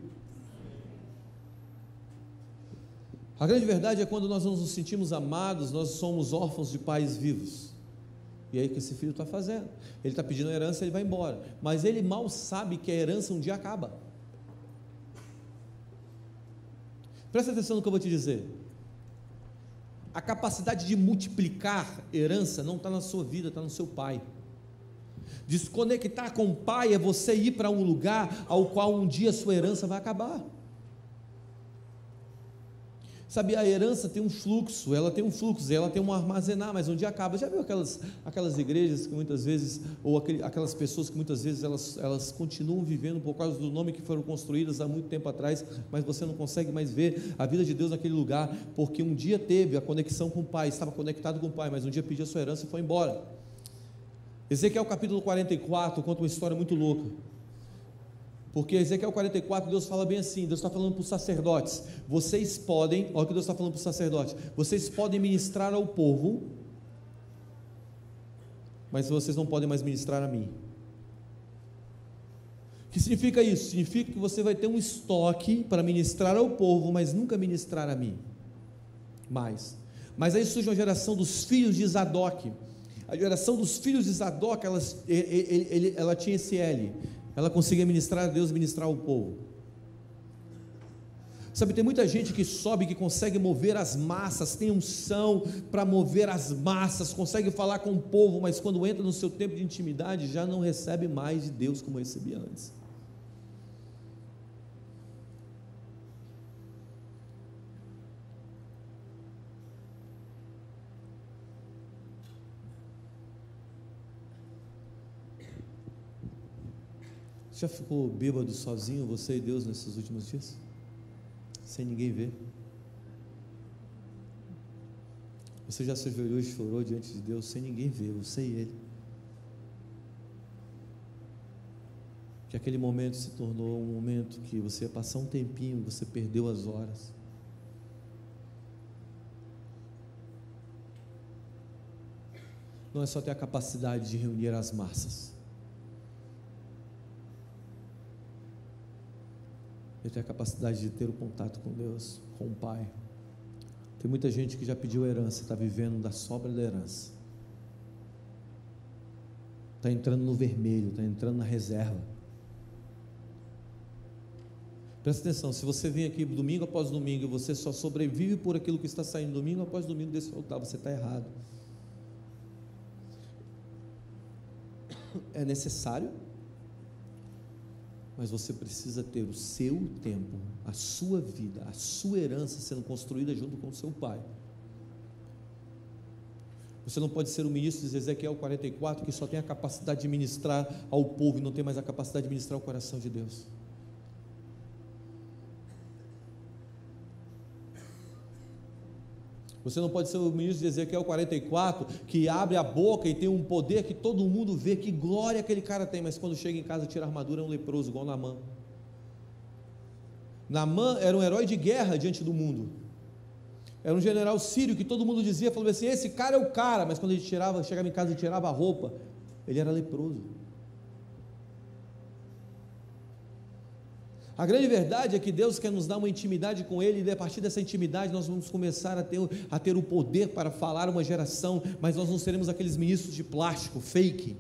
A grande verdade é quando nós não nos sentimos amados, nós somos órfãos de pais vivos. E aí o que esse filho está fazendo? Ele está pedindo a herança, ele vai embora, mas ele mal sabe que a herança um dia acaba. Presta atenção no que eu vou te dizer. A capacidade de multiplicar herança não está na sua vida, está no seu pai. Desconectar com o pai é você ir para um lugar ao qual um dia a sua herança vai acabar. Sabe, a herança tem um fluxo, ela tem um armazenar, mas um dia acaba. Já viu aquelas igrejas que muitas vezes, ou aquelas pessoas que muitas vezes elas continuam vivendo por causa do nome que foram construídas há muito tempo atrás, mas você não consegue mais ver a vida de Deus naquele lugar, porque um dia teve a conexão com o Pai, estava conectado com o Pai, mas um dia pediu a sua herança e foi embora. Ezequiel capítulo 44 conta uma história muito louca. Porque Ezequiel 44, Deus fala bem assim, Deus está falando para os sacerdotes, vocês podem, olha o que Deus está falando para os sacerdotes, vocês podem ministrar ao povo, mas vocês não podem mais ministrar a mim. O que significa isso? Significa que você vai ter um estoque para ministrar ao povo, mas nunca ministrar a mim, mais. Mas aí surge uma geração dos filhos de Zadok. A geração dos filhos de Zadok, ela tinha esse L, ela conseguia ministrar a Deus, ministrar ao povo. Sabe, tem muita gente que sobe, que consegue mover as massas, tem unção para mover as massas, consegue falar com o povo, mas quando entra no seu tempo de intimidade, já não recebe mais de Deus como recebia antes. Já ficou bêbado sozinho, você e Deus, nesses últimos dias? Sem ninguém ver? Você já se ajoelhou e chorou diante de Deus sem ninguém ver, você e Ele? Que aquele momento se tornou um momento que você ia passar um tempinho, você perdeu as horas. Não é só ter a capacidade de reunir as massas, eu tenho a capacidade de ter o contato com Deus, com o Pai. Tem muita gente que já pediu herança, está vivendo da sobra da herança, está entrando no vermelho, está entrando na reserva. Presta atenção, se você vem aqui domingo após domingo e você só sobrevive por aquilo que está saindo domingo após domingo desse altar, você está errado. É necessário, mas você precisa ter o seu tempo, a sua vida, a sua herança sendo construída junto com o seu Pai. Você não pode ser o ministro de Ezequiel 44 que só tem a capacidade de ministrar ao povo e não tem mais a capacidade de ministrar ao coração de Deus. Você não pode ser o ministro de Ezequiel 44 que abre a boca e tem um poder que todo mundo vê, que glória aquele cara tem, mas quando chega em casa tira a armadura, é um leproso, igual Naamã. Naamã era um herói de guerra diante do mundo, era um general sírio que todo mundo dizia, falou assim, esse cara é o cara, mas quando ele chegava em casa e tirava a roupa, ele era leproso. A grande verdade é que Deus quer nos dar uma intimidade com Ele, e a partir dessa intimidade nós vamos começar a ter o poder para falar uma geração, mas nós não seremos aqueles ministros de plástico, fake,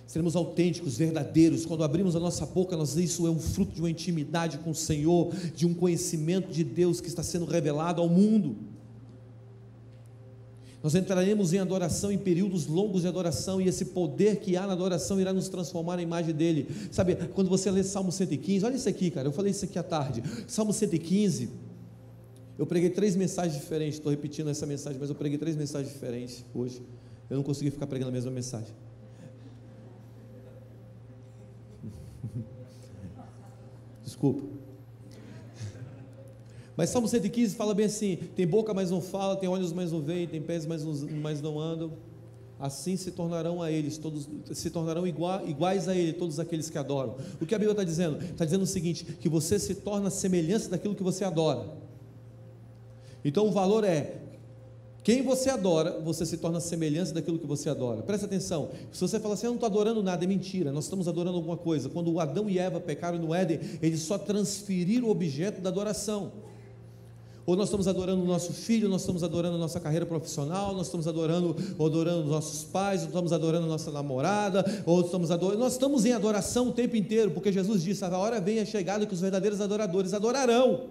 seremos autênticos, verdadeiros. Quando abrimos a nossa boca, isso é um fruto de uma intimidade com o Senhor, de um conhecimento de Deus que está sendo revelado ao mundo. Nós entraremos em adoração, em períodos longos de adoração, e esse poder que há na adoração irá nos transformar na imagem dele. Sabe, quando você lê Salmo 115, olha isso aqui, cara, eu falei isso aqui à tarde, Salmo 115, eu preguei 3 mensagens diferentes, estou repetindo essa mensagem, mas eu preguei 3 mensagens diferentes hoje, eu não consegui ficar pregando a mesma mensagem. Desculpa. Mas Salmo 115 fala bem assim, tem boca mas não fala, tem olhos mas não veem, tem pés mas não andam, assim se tornarão a eles, todos se tornarão iguais a ele, todos aqueles que adoram. O que a Bíblia está dizendo? Está dizendo o seguinte, que você se torna semelhança daquilo que você adora. Então o valor é, quem você adora, você se torna semelhança daquilo que você adora. Presta atenção, se você fala assim, eu não estou adorando nada, é mentira, nós estamos adorando alguma coisa. Quando Adão e Eva pecaram no Éden, eles só transferiram o objeto da adoração. Ou nós estamos adorando o nosso filho, nós estamos adorando a nossa carreira profissional, nós estamos adorando os nossos pais, ou estamos adorando a nossa namorada, nós estamos em adoração o tempo inteiro, porque Jesus disse, a hora vem a chegada que os verdadeiros adoradores adorarão.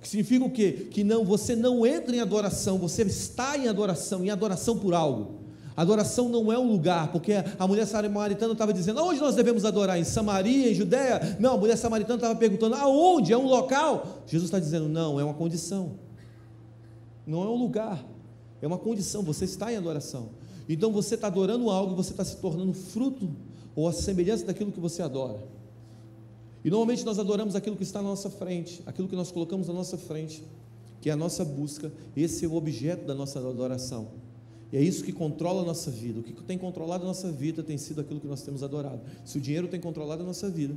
Que significa o quê? Que você não entra em adoração, você está em adoração por algo. Adoração não é um lugar, porque a mulher samaritana estava dizendo, aonde nós devemos adorar? Em Samaria, em Judeia? Não, a mulher samaritana estava perguntando, aonde? É um local? Jesus está dizendo, não, é uma condição. não é um lugar, é uma condição, você está em adoração. Então você está adorando algo e você está se tornando fruto ou a semelhança daquilo que você adora. E normalmente nós adoramos aquilo que está na nossa frente, aquilo que nós colocamos na nossa frente, que é a nossa busca. Esse é o objeto da nossa adoração, e é isso que controla a nossa vida. O que tem controlado a nossa vida tem sido aquilo que nós temos adorado. Se o dinheiro tem controlado a nossa vida,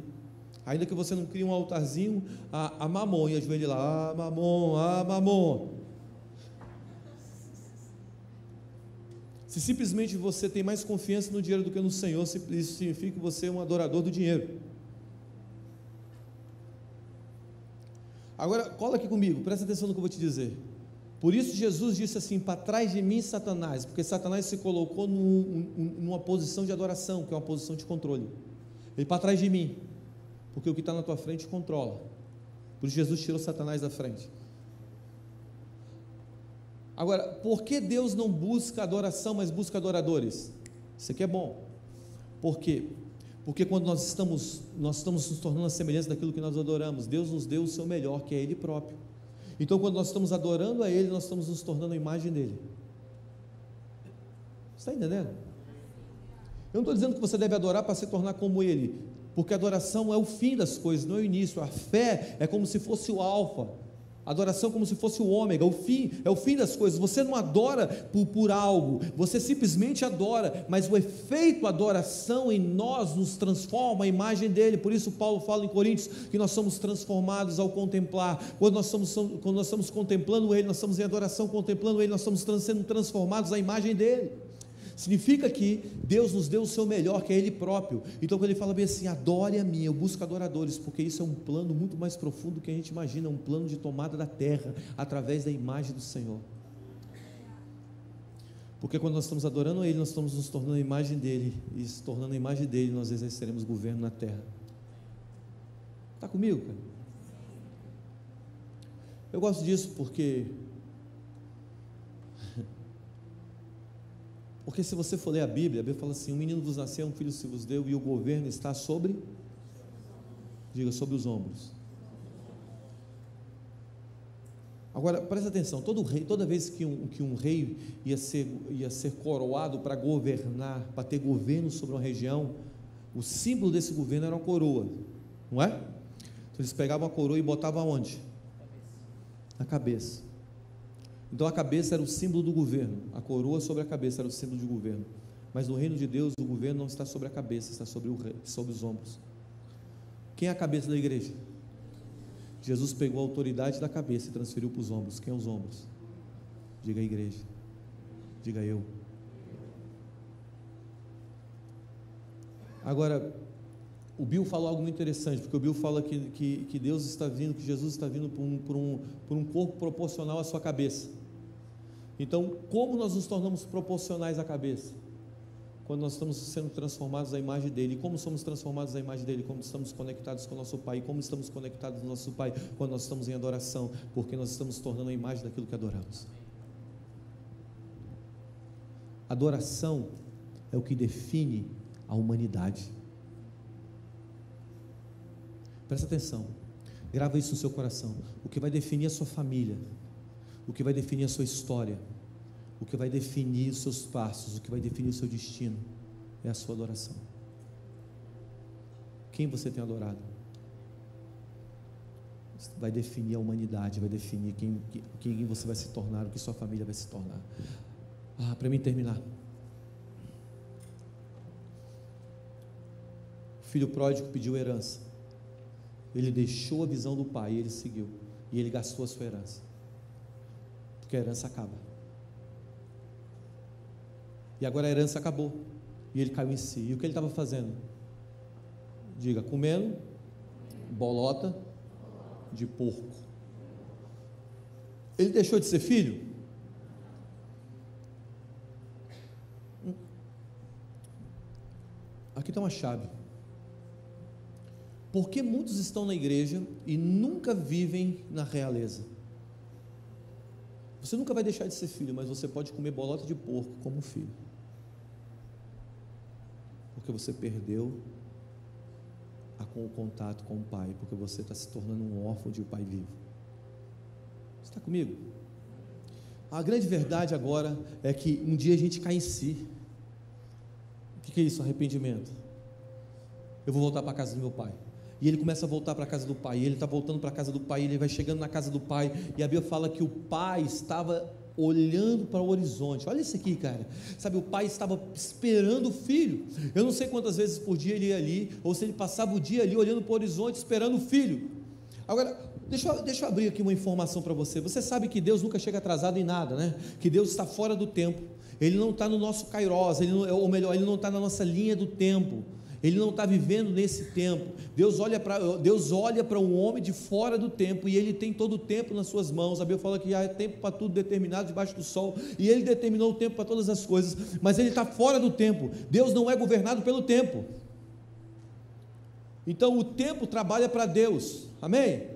ainda que você não crie um altarzinho a Mamon e ajoelhe lá, Mamon. Se simplesmente você tem mais confiança no dinheiro do que no Senhor, isso significa que você é um adorador do dinheiro. Agora, cola aqui comigo, presta atenção no que eu vou te dizer. Por isso Jesus disse assim: para trás de mim, Satanás, porque Satanás se colocou numa posição de adoração, que é uma posição de controle. Ele: para trás de mim, porque o que está na tua frente controla. Por isso Jesus tirou Satanás da frente. Agora, por que Deus não busca adoração, mas busca adoradores? Isso aqui é bom. Por quê? Porque quando nós estamos nos tornando a semelhança daquilo que nós adoramos, Deus nos deu o seu melhor, que é Ele próprio. Então quando nós estamos adorando a Ele, nós estamos nos tornando a imagem dEle. Você está entendendo? Eu não estou dizendo que você deve adorar para se tornar como Ele, porque a adoração é o fim das coisas, não é o início. A fé é como se fosse o alfa, a adoração como se fosse o ômega, o fim, é o fim das coisas. Você não adora por algo, você simplesmente adora, mas o efeito adoração em nós nos transforma a imagem dele. Por isso Paulo fala em Coríntios que nós somos transformados ao contemplar. Quando nós estamos contemplando ele, nós estamos em adoração contemplando ele, nós estamos sendo transformados à imagem dele. Significa que Deus nos deu o seu melhor, que é Ele próprio. Então quando Ele fala bem assim: adore a mim, eu busco adoradores, porque isso é um plano muito mais profundo do que a gente imagina, é um plano de tomada da terra, através da imagem do Senhor. Porque quando nós estamos adorando a Ele, nós estamos nos tornando a imagem dEle, e se tornando a imagem dEle, nós exerceremos governo na terra. Está comigo, cara? Eu gosto disso porque se você for ler a Bíblia fala assim: um menino vos nasceu, um filho se vos deu, e o governo está sobre, diga, sobre os ombros. Agora, presta atenção, toda vez que um rei ia ser coroado para governar, para ter governo sobre uma região, o símbolo desse governo era uma coroa, não é? Então eles pegavam a coroa e botavam aonde? Na cabeça. Então a cabeça era o símbolo do governo, a coroa sobre a cabeça era o símbolo de governo. Mas no reino de Deus, o governo não está sobre a cabeça, está sobre os ombros. Quem é a cabeça da igreja? Jesus pegou a autoridade da cabeça e transferiu para os ombros. Quem é os ombros? Diga a igreja, diga eu. Agora, o Bill falou algo muito interessante, porque o Bill fala que Deus está vindo, que Jesus está vindo por um corpo proporcional à sua cabeça. Então, como nós nos tornamos proporcionais à cabeça? Quando nós estamos sendo transformados à imagem dele. E como somos transformados à imagem dele? Como estamos conectados com o nosso Pai. E como estamos conectados com o nosso Pai? Quando nós estamos em adoração, porque nós estamos tornando a imagem daquilo que adoramos. Adoração é o que define a humanidade. Presta atenção, grava isso no seu coração. O que vai definir a sua família, o que vai definir a sua história, o que vai definir os seus passos, o que vai definir o seu destino, é a sua adoração. Quem você tem adorado vai definir a humanidade, vai definir quem você vai se tornar, o que sua família vai se tornar. Para mim terminar, o filho pródigo pediu herança. Ele deixou a visão do pai e ele seguiu, e ele gastou a sua herança, porque a herança acaba. E agora a herança acabou, e ele caiu em si. E o que ele estava fazendo? Diga, comendo bolota de porco. Ele deixou de ser filho? Aqui está uma chave. Porque muitos estão na igreja e nunca vivem na realeza. Você nunca vai deixar de ser filho, mas você pode comer bolota de porco como filho, porque você perdeu o contato com o pai, porque você está se tornando um órfão de um pai vivo. Você está comigo? A grande verdade agora é que um dia a gente cai em si. O que é isso? Arrependimento. Eu vou voltar para a casa do meu pai. E ele começa a voltar para a casa do pai. E ele está voltando para a casa do pai. E ele vai chegando na casa do pai. E a Bíblia fala que o pai estava olhando para o horizonte. Olha isso aqui, cara. Sabe, o pai estava esperando o filho. Eu não sei quantas vezes por dia ele ia ali, ou se ele passava o dia ali olhando para o horizonte, esperando o filho. Agora, deixa eu abrir aqui uma informação para você. Você sabe que Deus nunca chega atrasado em nada, né? Que Deus está fora do tempo. Ele não está no nosso kairos, ou melhor, ele não está na nossa linha do tempo. Ele não está vivendo nesse tempo. Deus olha para um homem de fora do tempo, e ele tem todo o tempo nas suas mãos. A Bíblia fala que há tempo para tudo determinado debaixo do sol, e ele determinou o tempo para todas as coisas, mas ele está fora do tempo. Deus não é governado pelo tempo. Então o tempo trabalha para Deus. Amém?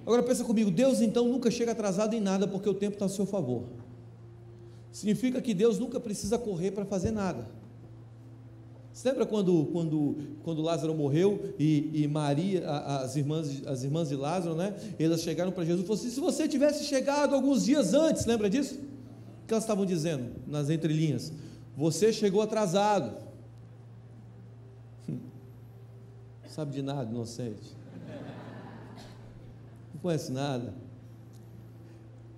Agora pensa comigo, Deus então nunca chega atrasado em nada, porque o tempo está a seu favor. Significa que Deus nunca precisa correr para fazer nada. Você lembra quando Lázaro morreu e Maria, as irmãs de Lázaro, né? Elas chegaram para Jesus e falaram assim: se você tivesse chegado alguns dias antes, lembra disso? O que elas estavam dizendo nas entrelinhas? Você chegou atrasado. Sabe de nada, inocente. Não conhece nada.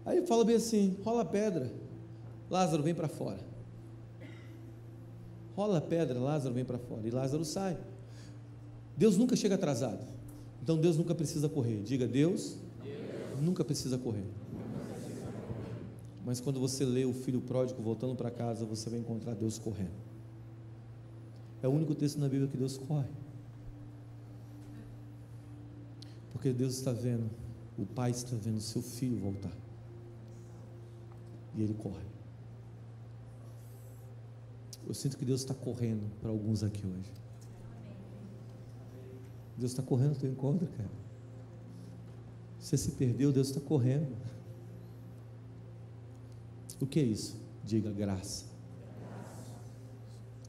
Aí fala bem assim: rola a pedra, Lázaro vem para fora. Rola a pedra, Lázaro vem para fora, e Lázaro sai. Deus nunca chega atrasado. Então Deus nunca precisa correr. Diga: Deus nunca precisa correr. Mas quando você lê o filho pródigo voltando para casa, você vai encontrar Deus correndo. É o único texto na Bíblia que Deus corre. Porque Deus está vendo, o pai está vendo o seu filho voltar, e ele corre. Eu sinto que Deus está correndo para alguns aqui hoje. Deus está correndo ao teu encontro, cara. Você se perdeu, Deus está correndo. O que é isso? Diga: graça.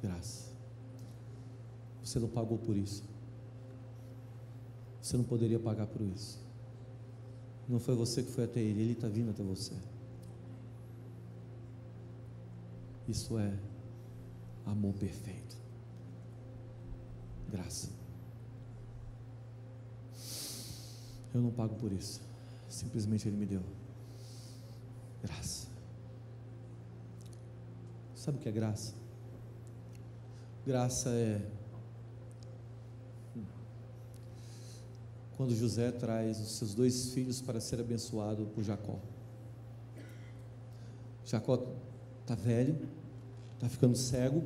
Graça. Você não pagou por isso. Você não poderia pagar por isso. Não foi você que foi até Ele, Ele está vindo até você. Isso é amor perfeito. Graça. Eu não pago por isso. Simplesmente Ele me deu. Graça. Sabe o que é graça? Graça é quando José traz os seus 2 filhos para ser abençoado por Jacó. Jacó está velho, está ficando cego,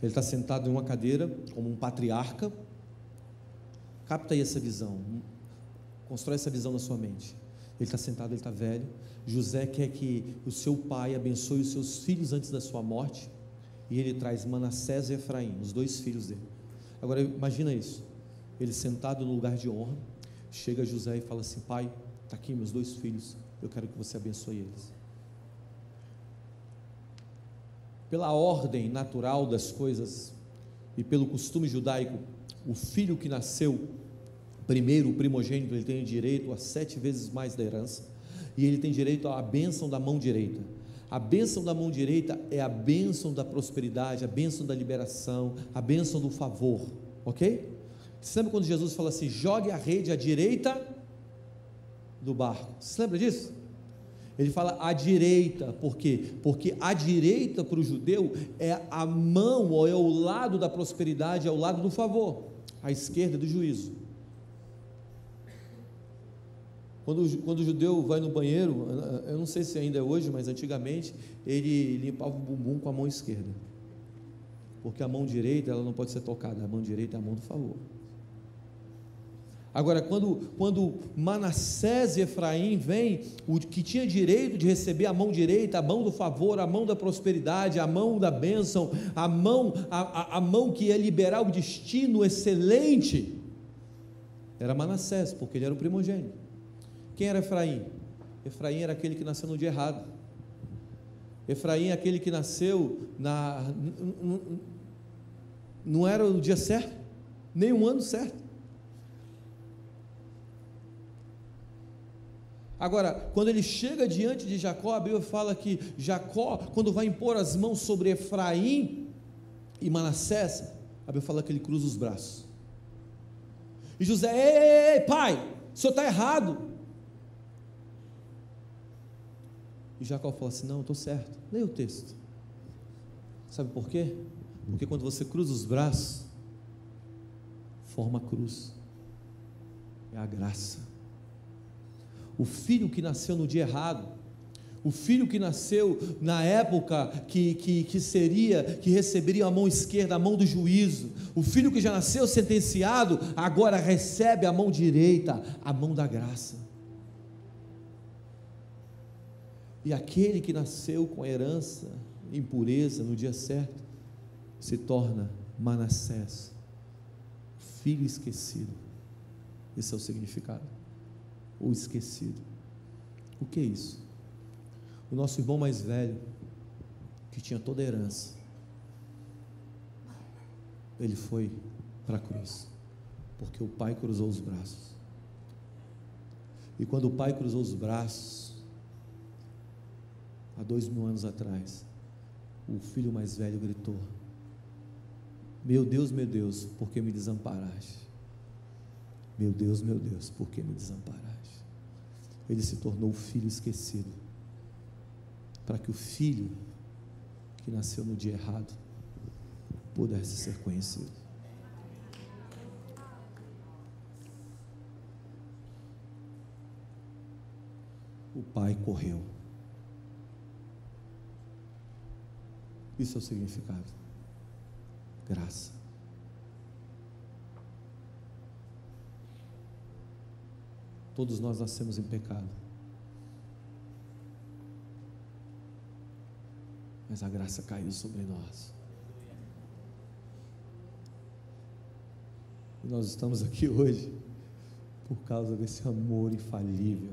ele está sentado em uma cadeira como um patriarca. Capta aí essa visão, constrói essa visão na sua mente. Ele está sentado, ele está velho. José quer que o seu pai abençoe os seus filhos antes da sua morte, e ele traz Manassés e Efraim, os 2 filhos dele. Agora imagina isso, ele sentado no lugar de honra. Chega José e fala assim: pai, está aqui meus 2 filhos, eu quero que você abençoe eles. Pela ordem natural das coisas e pelo costume judaico, o filho que nasceu primeiro, o primogênito, ele tem direito a 7 vezes mais da herança, e ele tem direito à bênção da mão direita. A bênção da mão direita é a bênção da prosperidade, a bênção da liberação, a bênção do favor, ok? Você lembra quando Jesus fala assim: jogue a rede à direita do barco? Você lembra disso? Ele fala à direita, por quê? Porque a direita para o judeu é a mão, ou é o lado da prosperidade, é o lado do favor, a esquerda é do juízo. Quando o judeu vai no banheiro, eu não sei se ainda é hoje, mas antigamente ele limpava o bumbum com a mão esquerda, porque a mão direita ela não pode ser tocada, a mão direita é a mão do favor. Agora, quando Manassés e Efraim vêm, o que tinha direito de receber a mão direita, a mão do favor, a mão da prosperidade, a mão da bênção, a mão que ia liberar o destino excelente, era Manassés, porque ele era o primogênito. Quem era Efraim? Efraim era aquele que nasceu no dia errado. Efraim é aquele que nasceu não era o dia certo, nem o ano certo. Agora, quando ele chega diante de Jacó, a Bíblia fala que Jacó, quando vai impor as mãos sobre Efraim e Manassés, a Bíblia fala que ele cruza os braços. E José: ei, pai, o senhor está errado. E Jacó fala assim: não, eu estou certo. Leia o texto. Sabe por quê? Porque quando você cruza os braços, forma a cruz. É a graça. O filho que nasceu no dia errado, o filho que nasceu na época que receberia a mão esquerda, a mão do juízo, o filho que já nasceu sentenciado, agora recebe a mão direita, a mão da graça. E aquele que nasceu com a herança, impureza, no dia certo, se torna Manassés, filho esquecido. Esse é o significado. O esquecido. O que é isso? O nosso irmão mais velho, que tinha toda a herança, ele foi para a cruz, porque o pai cruzou os braços. E quando o pai cruzou os braços, há 2000 anos atrás, o filho mais velho gritou: meu Deus, por que me desamparaste? Meu Deus, por que me desamparaste? Ele se tornou o filho esquecido, para que o filho que nasceu no dia errado pudesse ser conhecido. O pai correu. Isso é o significado. Graça. Todos nós nascemos em pecado, mas a graça caiu sobre nós, e nós estamos aqui hoje por causa desse amor infalível,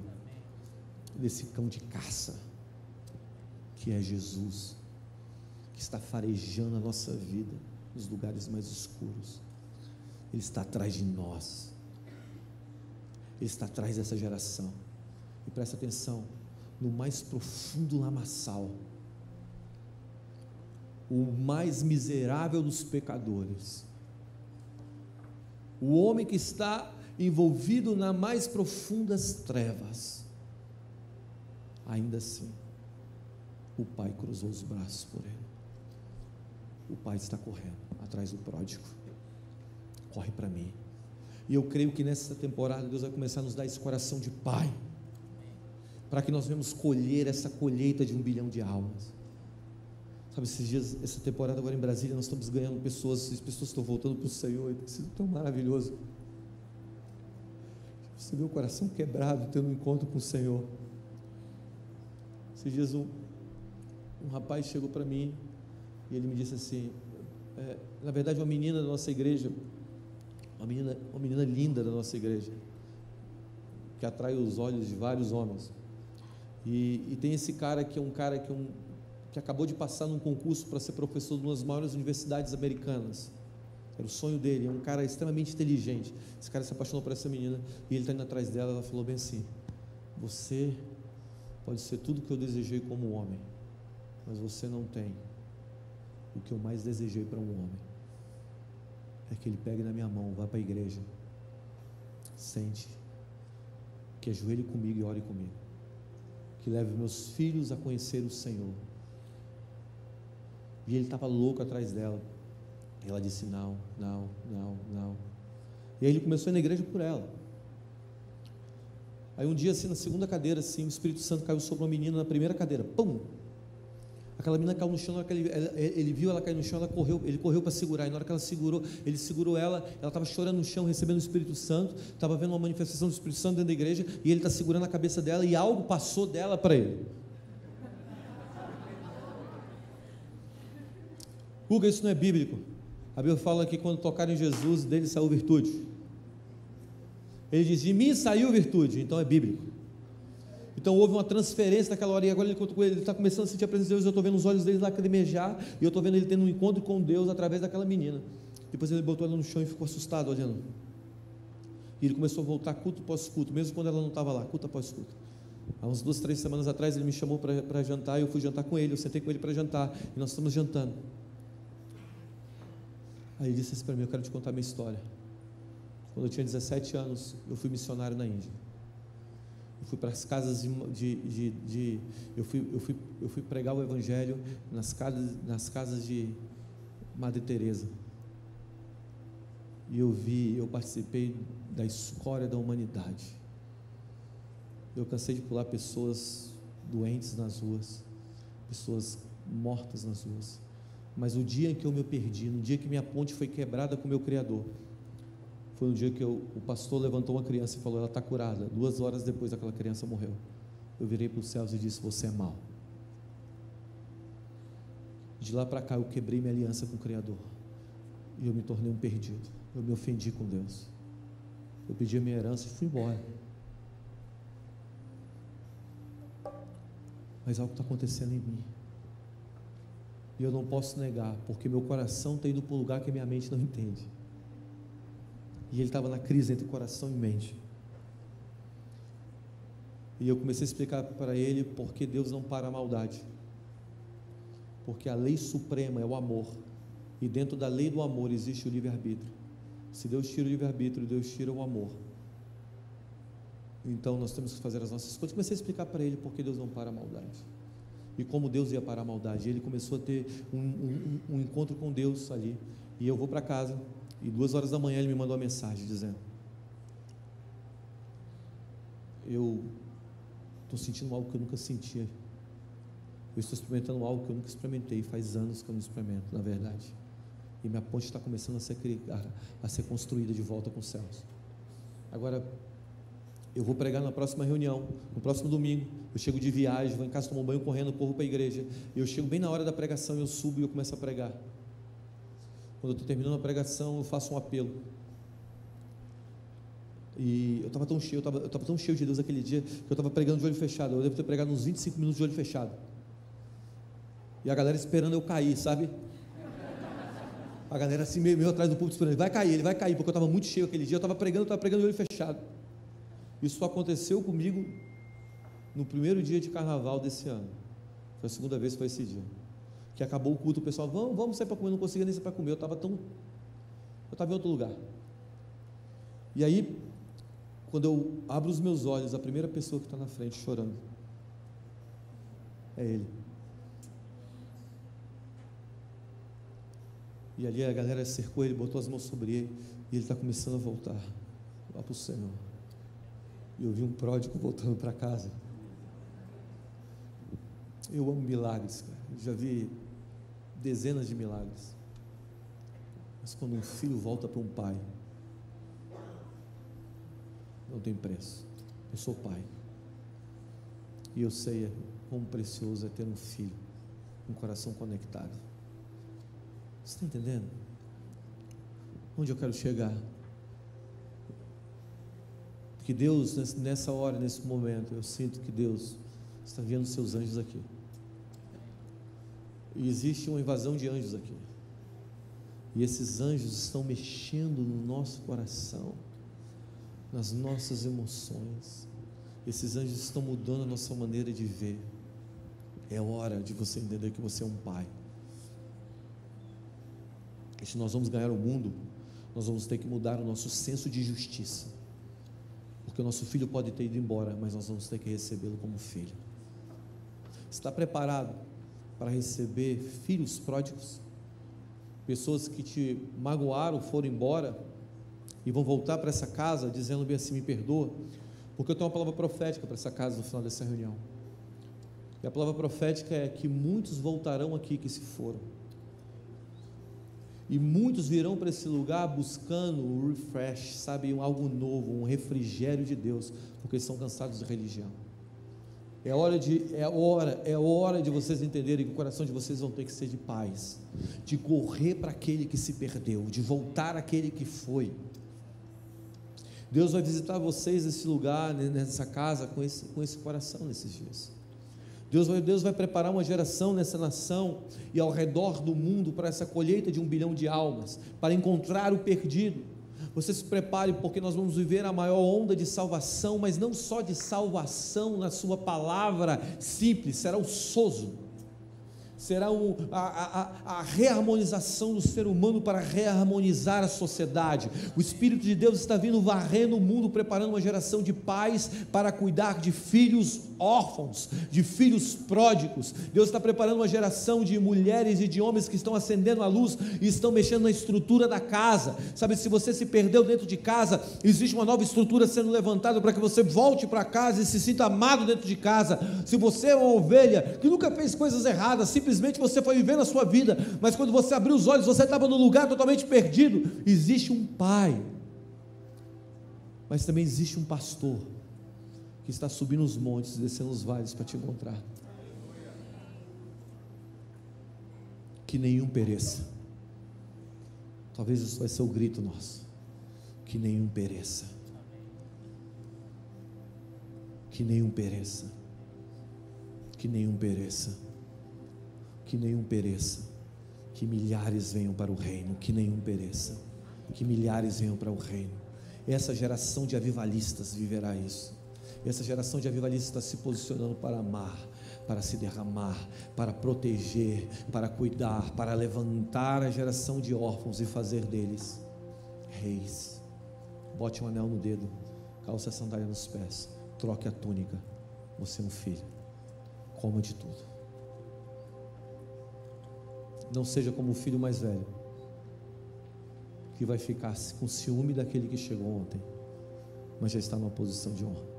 desse cão de caça que é Jesus, que está farejando a nossa vida nos lugares mais escuros. Ele está atrás de nós, Ele está atrás dessa geração. E presta atenção, no mais profundo lamaçal, o mais miserável dos pecadores, o homem que está envolvido nas mais profundas trevas, ainda assim, o pai cruzou os braços por ele. O pai está correndo atrás do pródigo. Corre para mim. E eu creio que nessa temporada Deus vai começar a nos dar esse coração de pai, para que nós venhamos colher essa colheita de 1 bilhão de almas. Sabe, esses dias, essa temporada agora em Brasília, nós estamos ganhando pessoas, as pessoas estão voltando para o Senhor, e tem sido tão maravilhoso. Você vê o coração quebrado, tendo um encontro com o Senhor. Esses dias um rapaz chegou para mim, e ele me disse assim, na verdade uma menina da nossa igreja, uma menina linda da nossa igreja, que atrai os olhos de vários homens, e tem esse cara que é um cara que acabou de passar num concurso para ser professor de uma das maiores universidades americanas. Era o sonho dele, é um cara extremamente inteligente. Esse cara se apaixonou por essa menina, e ele está indo atrás dela. Ela falou bem assim: você pode ser tudo que eu desejei como homem, mas você não tem o que eu mais desejei para um homem, é que ele pegue na minha mão, vá para a igreja, sente, que ajoelhe comigo e ore comigo, que leve meus filhos a conhecer o Senhor. E ele estava louco atrás dela. E ela disse não. E aí ele começou a ir na igreja por ela. Aí um dia assim, na segunda cadeira assim, o Espírito Santo caiu sobre uma menina na primeira cadeira, pum! Aquela menina caiu no chão. Na hora que ele viu ela cair no chão, ele correu para segurar, e na hora que ele segurou ela estava chorando no chão, recebendo o Espírito Santo, estava vendo uma manifestação do Espírito Santo dentro da igreja, e ele está segurando a cabeça dela, e algo passou dela para ele. Guga, isso não é bíblico. A Bíblia fala que quando tocaram em Jesus, dele saiu virtude. Ele diz: de mim saiu virtude, então é bíblico. Então houve uma transferência naquela hora, e agora ele está começando a sentir a presença de Deus. Eu estou vendo os olhos dele lacrimejar, e eu estou vendo ele tendo um encontro com Deus através daquela menina. Depois ele botou ela no chão e ficou assustado olhando, e ele começou a voltar culto após culto, mesmo quando ela não estava lá, culto após culto. Há uns 2, 3 semanas atrás ele me chamou para jantar, e eu fui jantar com ele, eu sentei com ele para jantar, e nós estamos jantando. Aí ele disse assim para mim: eu quero te contar a minha história. Quando eu tinha 17 anos, eu fui missionário na Índia. Eu fui para as casas eu fui pregar o evangelho nas casas de Madre Teresa. E eu participei da escória da humanidade. Eu cansei de pular pessoas doentes nas ruas, pessoas mortas nas ruas. Mas o dia em que eu me perdi, no dia que minha ponte foi quebrada com o meu Criador, foi um dia que o pastor levantou uma criança e falou: ela está curada. 2 horas depois aquela criança morreu. Eu virei para os céus e disse: você é mau. De lá para cá eu quebrei minha aliança com o Criador, e eu me tornei um perdido. Eu me ofendi com Deus, eu pedi a minha herança e fui embora. Mas algo está acontecendo em mim, e eu não posso negar, porque meu coração está indo para um lugar que minha mente não entende. E ele estava na crise entre coração e mente. E eu comecei a explicar para ele porque Deus não para a maldade, porque a lei suprema é o amor, e dentro da lei do amor existe o livre-arbítrio. Se Deus tira o livre-arbítrio, Deus tira o amor. Então nós temos que fazer as nossas coisas. Comecei a explicar para ele porque Deus não para a maldade, e como Deus ia parar a maldade. Ele começou a ter um encontro com Deus ali. E eu vou para casa, e 2 horas da manhã ele me mandou uma mensagem dizendo: eu estou sentindo algo que eu nunca sentia. Eu estou experimentando algo que eu nunca experimentei. Faz anos que eu não experimento, na verdade. E minha ponte está começando a ser construída de volta com os céus. Agora, eu vou pregar na próxima reunião, no próximo domingo. Eu chego de viagem, vou em casa tomar um banho correndo, corro para a igreja. Eu chego bem na hora da pregação, eu subo e eu começo a pregar. Quando eu estou terminando a pregação, eu faço um apelo. E eu estava tão cheio de Deus aquele dia, que eu estava pregando de olho fechado. Eu devo ter pregado uns 25 minutos de olho fechado. E a galera esperando eu cair, sabe? A galera assim, meio atrás do púlpito esperando: ele vai cair, porque eu estava muito cheio aquele dia. Eu estava pregando de olho fechado. Isso só aconteceu comigo no primeiro dia de carnaval desse ano. Foi a segunda vez que foi esse dia. Que acabou o culto, o pessoal: vamos sair para comer. Eu não conseguia nem sair para comer, eu estava em outro lugar. E aí, quando eu abro os meus olhos, a primeira pessoa que está na frente chorando é ele. E ali a galera cercou ele, botou as mãos sobre ele, e ele está começando a voltar lá para o Senhor. E eu vi um pródigo voltando para casa. Eu amo milagres, cara. Eu já vi dezenas de milagres. Mas quando um filho volta para um pai, não tem preço. Eu sou pai, e eu sei quão precioso é ter um filho, um coração conectado. Você está entendendo? Onde eu quero chegar? Porque Deus, nessa hora, nesse momento, eu sinto que Deus está enviando seus anjos aqui. E existe uma invasão de anjos aqui. E esses anjos estão mexendo no nosso coração, nas nossas emoções. Esses anjos estão mudando a nossa maneira de ver. É hora de você entender que você é um pai. E se nós vamos ganhar o mundo, nós vamos ter que mudar o nosso senso de justiça. Porque o nosso filho pode ter ido embora, mas nós vamos ter que recebê-lo como filho. Está preparado para receber filhos pródigos? Pessoas que te magoaram, foram embora e vão voltar para essa casa dizendo bem assim: me perdoa, porque eu tenho uma palavra profética para essa casa no final dessa reunião. E a palavra profética é que muitos voltarão aqui que se foram, e muitos virão para esse lugar buscando um refresh, sabe, algo novo, um refrigério de Deus, porque estão cansados de religião. É hora de vocês entenderem que o coração de vocês vão ter que ser de paz, de correr para aquele que se perdeu, de voltar àquele que foi. Deus vai visitar vocês nesse lugar, nessa casa, com esse coração nesses dias. Deus vai preparar uma geração nessa nação e ao redor do mundo para essa colheita de 1 bilhão de almas, para encontrar o perdido, Você se prepare, porque nós vamos viver a maior onda de salvação, mas não só de salvação na sua palavra simples, será o sozo, será a reharmonização do ser humano para reharmonizar a sociedade. O Espírito de Deus está vindo varrendo o mundo, preparando uma geração de pais para cuidar de filhos órfãos, de filhos pródigos. Deus está preparando uma geração de mulheres e de homens que estão acendendo a luz e estão mexendo na estrutura da casa. Sabe, se você se perdeu dentro de casa, existe uma nova estrutura sendo levantada para que você volte para casa e se sinta amado dentro de casa. Se você é uma ovelha que nunca fez coisas erradas, simplesmente você foi vivendo a sua vida, mas quando você abriu os olhos, você estava num lugar totalmente perdido. Existe um pai, mas também existe um pastor que está subindo os montes e descendo os vales para te encontrar. Que nenhum pereça. Talvez isso vai ser o grito nosso. Que nenhum pereça. Que nenhum pereça. Que nenhum pereça. Que nenhum pereça. Que milhares venham para o reino. Que nenhum pereça. Que milhares venham para o reino. Essa geração de avivalistas viverá isso. Essa geração de avivalistas está se posicionando para amar, para se derramar, para proteger, para cuidar, para levantar a geração de órfãos e fazer deles reis. Bote um anel no dedo, calça a sandália nos pés, troque a túnica. Você é um filho, coma de tudo. Não seja como o filho mais velho, que vai ficar com ciúme daquele que chegou ontem, mas já está numa posição de honra.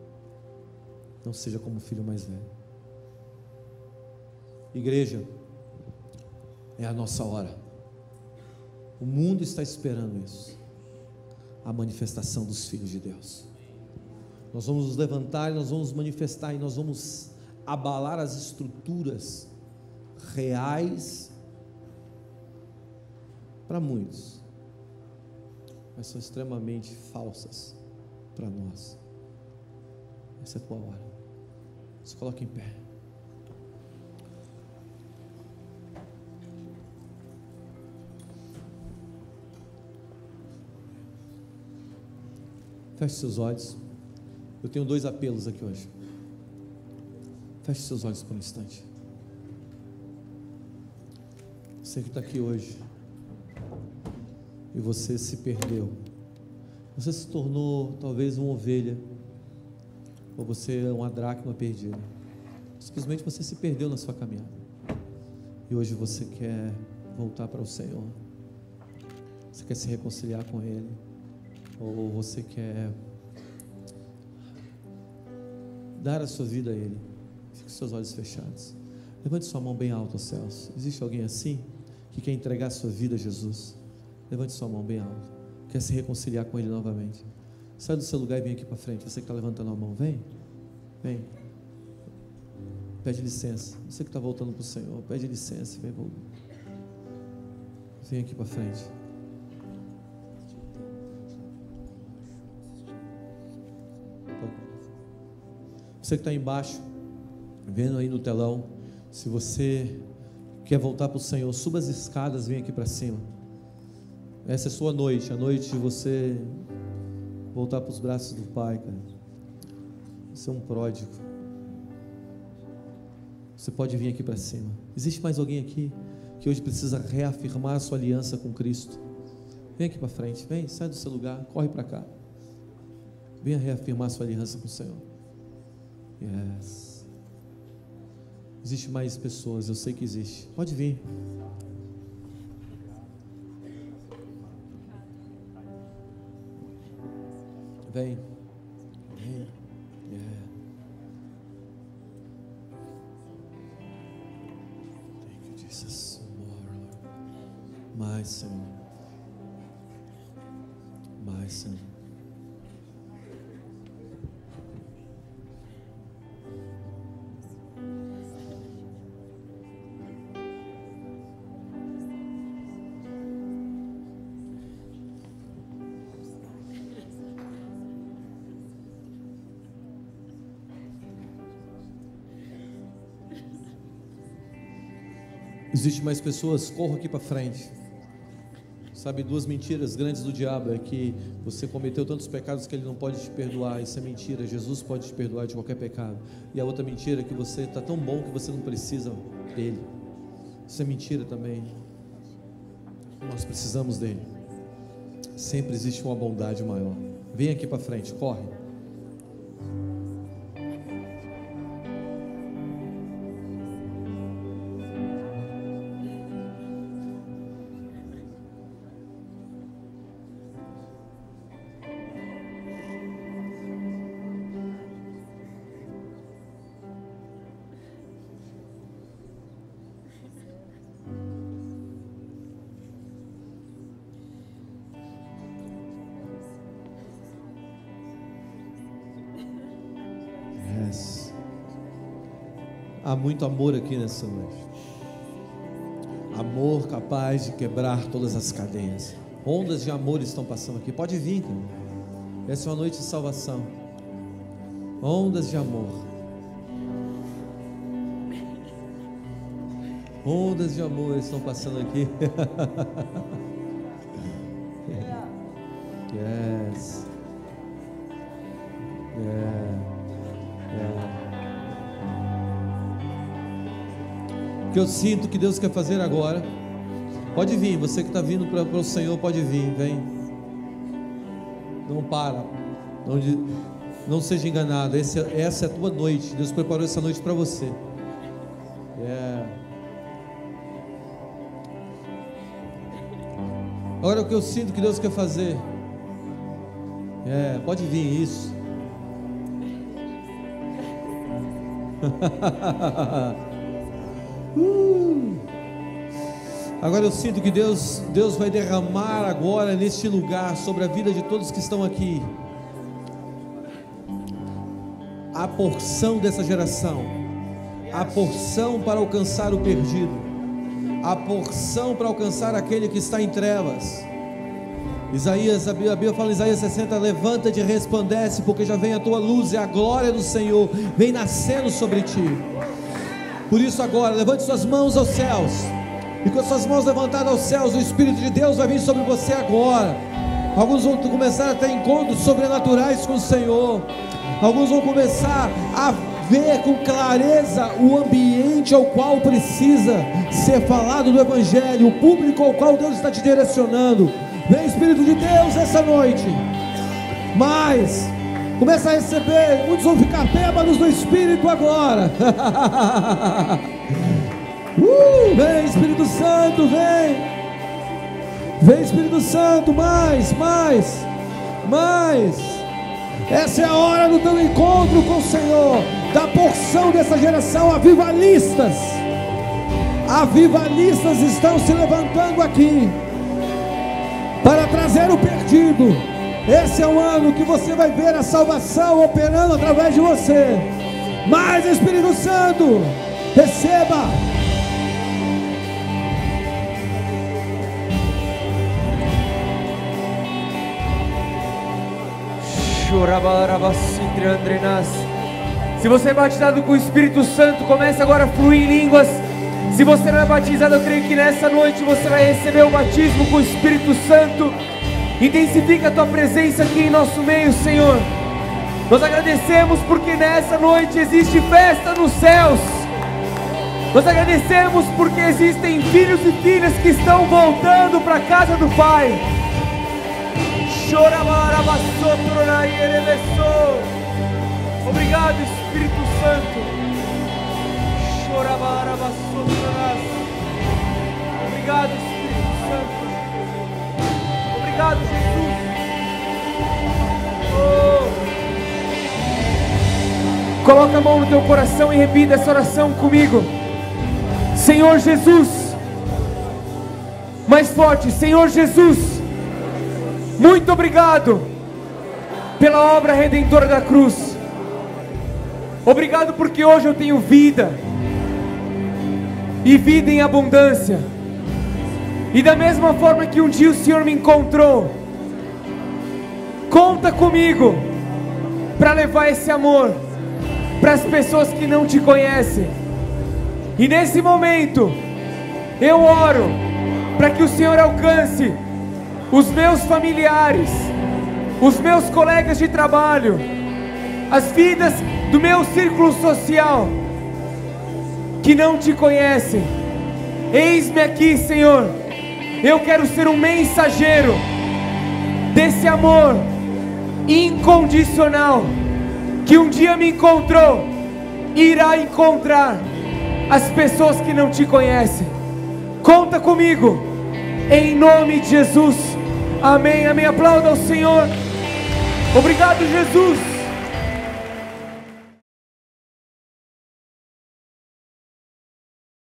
Não seja como o filho mais velho. Igreja, é a nossa hora. O mundo está esperando isso, a manifestação dos filhos de Deus. Nós vamos nos levantar e nós vamos manifestar, e nós vamos abalar as estruturas reais para muitos, mas são extremamente falsas para nós. Essa é a tua hora. Se coloque em pé. Feche seus olhos. Eu tenho 2 apelos aqui hoje. Feche seus olhos por um instante. Você que está aqui hoje e você se perdeu, você se tornou talvez uma ovelha, ou você é uma dracma perdida. Simplesmente você se perdeu na sua caminhada e hoje você quer voltar para o Senhor. Você quer se reconciliar com Ele, ou você quer dar a sua vida a Ele. Fique com seus olhos fechados. Levante sua mão bem alto aos céus. Existe alguém assim que quer entregar a sua vida a Jesus? Levante sua mão bem alto. Quer se reconciliar com Ele novamente? Sai do seu lugar e vem aqui para frente. Você que está levantando a mão, vem. Vem. Pede licença. Você que está voltando para o Senhor, pede licença. Vem aqui para frente. Você que está embaixo, vendo aí no telão, se você quer voltar para o Senhor, suba as escadas, vem aqui para cima. Essa é a sua noite, a noite de você voltar para os braços do Pai, cara. Você é um pródigo. Você pode vir aqui para cima. Existe mais alguém aqui que hoje precisa reafirmar a sua aliança com Cristo? Vem aqui para frente, vem, sai do seu lugar, corre para cá. Venha reafirmar a sua aliança com o Senhor. Yes. Existe mais pessoas, eu sei que existe. Pode vir. Vem. Vem. Yeah. Thank you, Jesus. More, Lord. Mais, Senhor. Mais, Senhor. Existe mais pessoas? Corra aqui para frente. Sabe, duas mentiras grandes do diabo é que você cometeu tantos pecados que ele não pode te perdoar. Isso é mentira. Jesus pode te perdoar de qualquer pecado. E a outra mentira é que você está tão bom que você não precisa dele. Isso é mentira também. Nós precisamos dele. Sempre existe uma bondade maior. Vem aqui para frente, corre. Há muito amor aqui nessa noite. Amor capaz de quebrar todas as cadeias. Ondas de amor estão passando aqui. Pode vir, cara. Essa é uma noite de salvação. Ondas de amor. Ondas de amor estão passando aqui. Yes. O que eu sinto que Deus quer fazer agora, pode vir, você que está vindo para o Senhor, pode vir, vem, não para, não seja enganado, essa é a tua noite, Deus preparou essa noite para você. Agora o que eu sinto que Deus quer fazer, pode vir isso. Agora eu sinto que Deus vai derramar agora neste lugar sobre a vida de todos que estão aqui a porção dessa geração, a porção para alcançar o perdido, a porção para alcançar aquele que está em trevas. Isaías, a Bíblia fala em Isaías 60, levanta-te e resplandece, porque já vem a tua luz e a glória do Senhor vem nascendo sobre ti. Por isso agora, levante suas mãos aos céus, e com as suas mãos levantadas aos céus, o Espírito de Deus vai vir sobre você agora. Alguns vão começar a ter encontros sobrenaturais com o Senhor. Alguns vão começar a ver com clareza o ambiente ao qual precisa ser falado do Evangelho, o público ao qual Deus está te direcionando. Vem Espírito de Deus essa noite. Mas começa a receber. Muitos vão ficar bêbados do Espírito agora. Vem Espírito Santo, vem. Vem Espírito Santo, mais. Essa é a hora do teu encontro com o Senhor, da porção dessa geração. Avivalistas estão se levantando aqui para trazer o perdido. Esse é o ano que você vai ver a salvação operando através de você. Mais Espírito Santo, receba. Se você é batizado com o Espírito Santo, comece agora a fluir em línguas. Se você não é batizado, eu creio que nessa noite você vai receber o batismo com o Espírito Santo. Intensifica a tua presença aqui em nosso meio, Senhor. Nós agradecemos porque nessa noite existe festa nos céus. Nós agradecemos porque existem filhos e filhas que estão voltando para a casa do Pai. Obrigado, Espírito Santo. Obrigado, Espírito Santo. Obrigado, Jesus. Coloca a mão no teu coração e repita essa oração comigo. Senhor Jesus. Mais forte, Senhor Jesus. Muito obrigado pela obra redentora da cruz. Obrigado porque hoje eu tenho vida, e vida em abundância. E da mesma forma que um dia o Senhor me encontrou, conta comigo para levar esse amor para as pessoas que não te conhecem. E nesse momento eu oro para que o Senhor alcance os meus familiares, os meus colegas de trabalho, as vidas do meu círculo social que não te conhecem. Eis-me aqui, Senhor. Eu quero ser um mensageiro desse amor incondicional que um dia me encontrou e irá encontrar as pessoas que não te conhecem. Conta comigo, em nome de Jesus. Amém, amém. Aplauda ao Senhor. Obrigado, Jesus.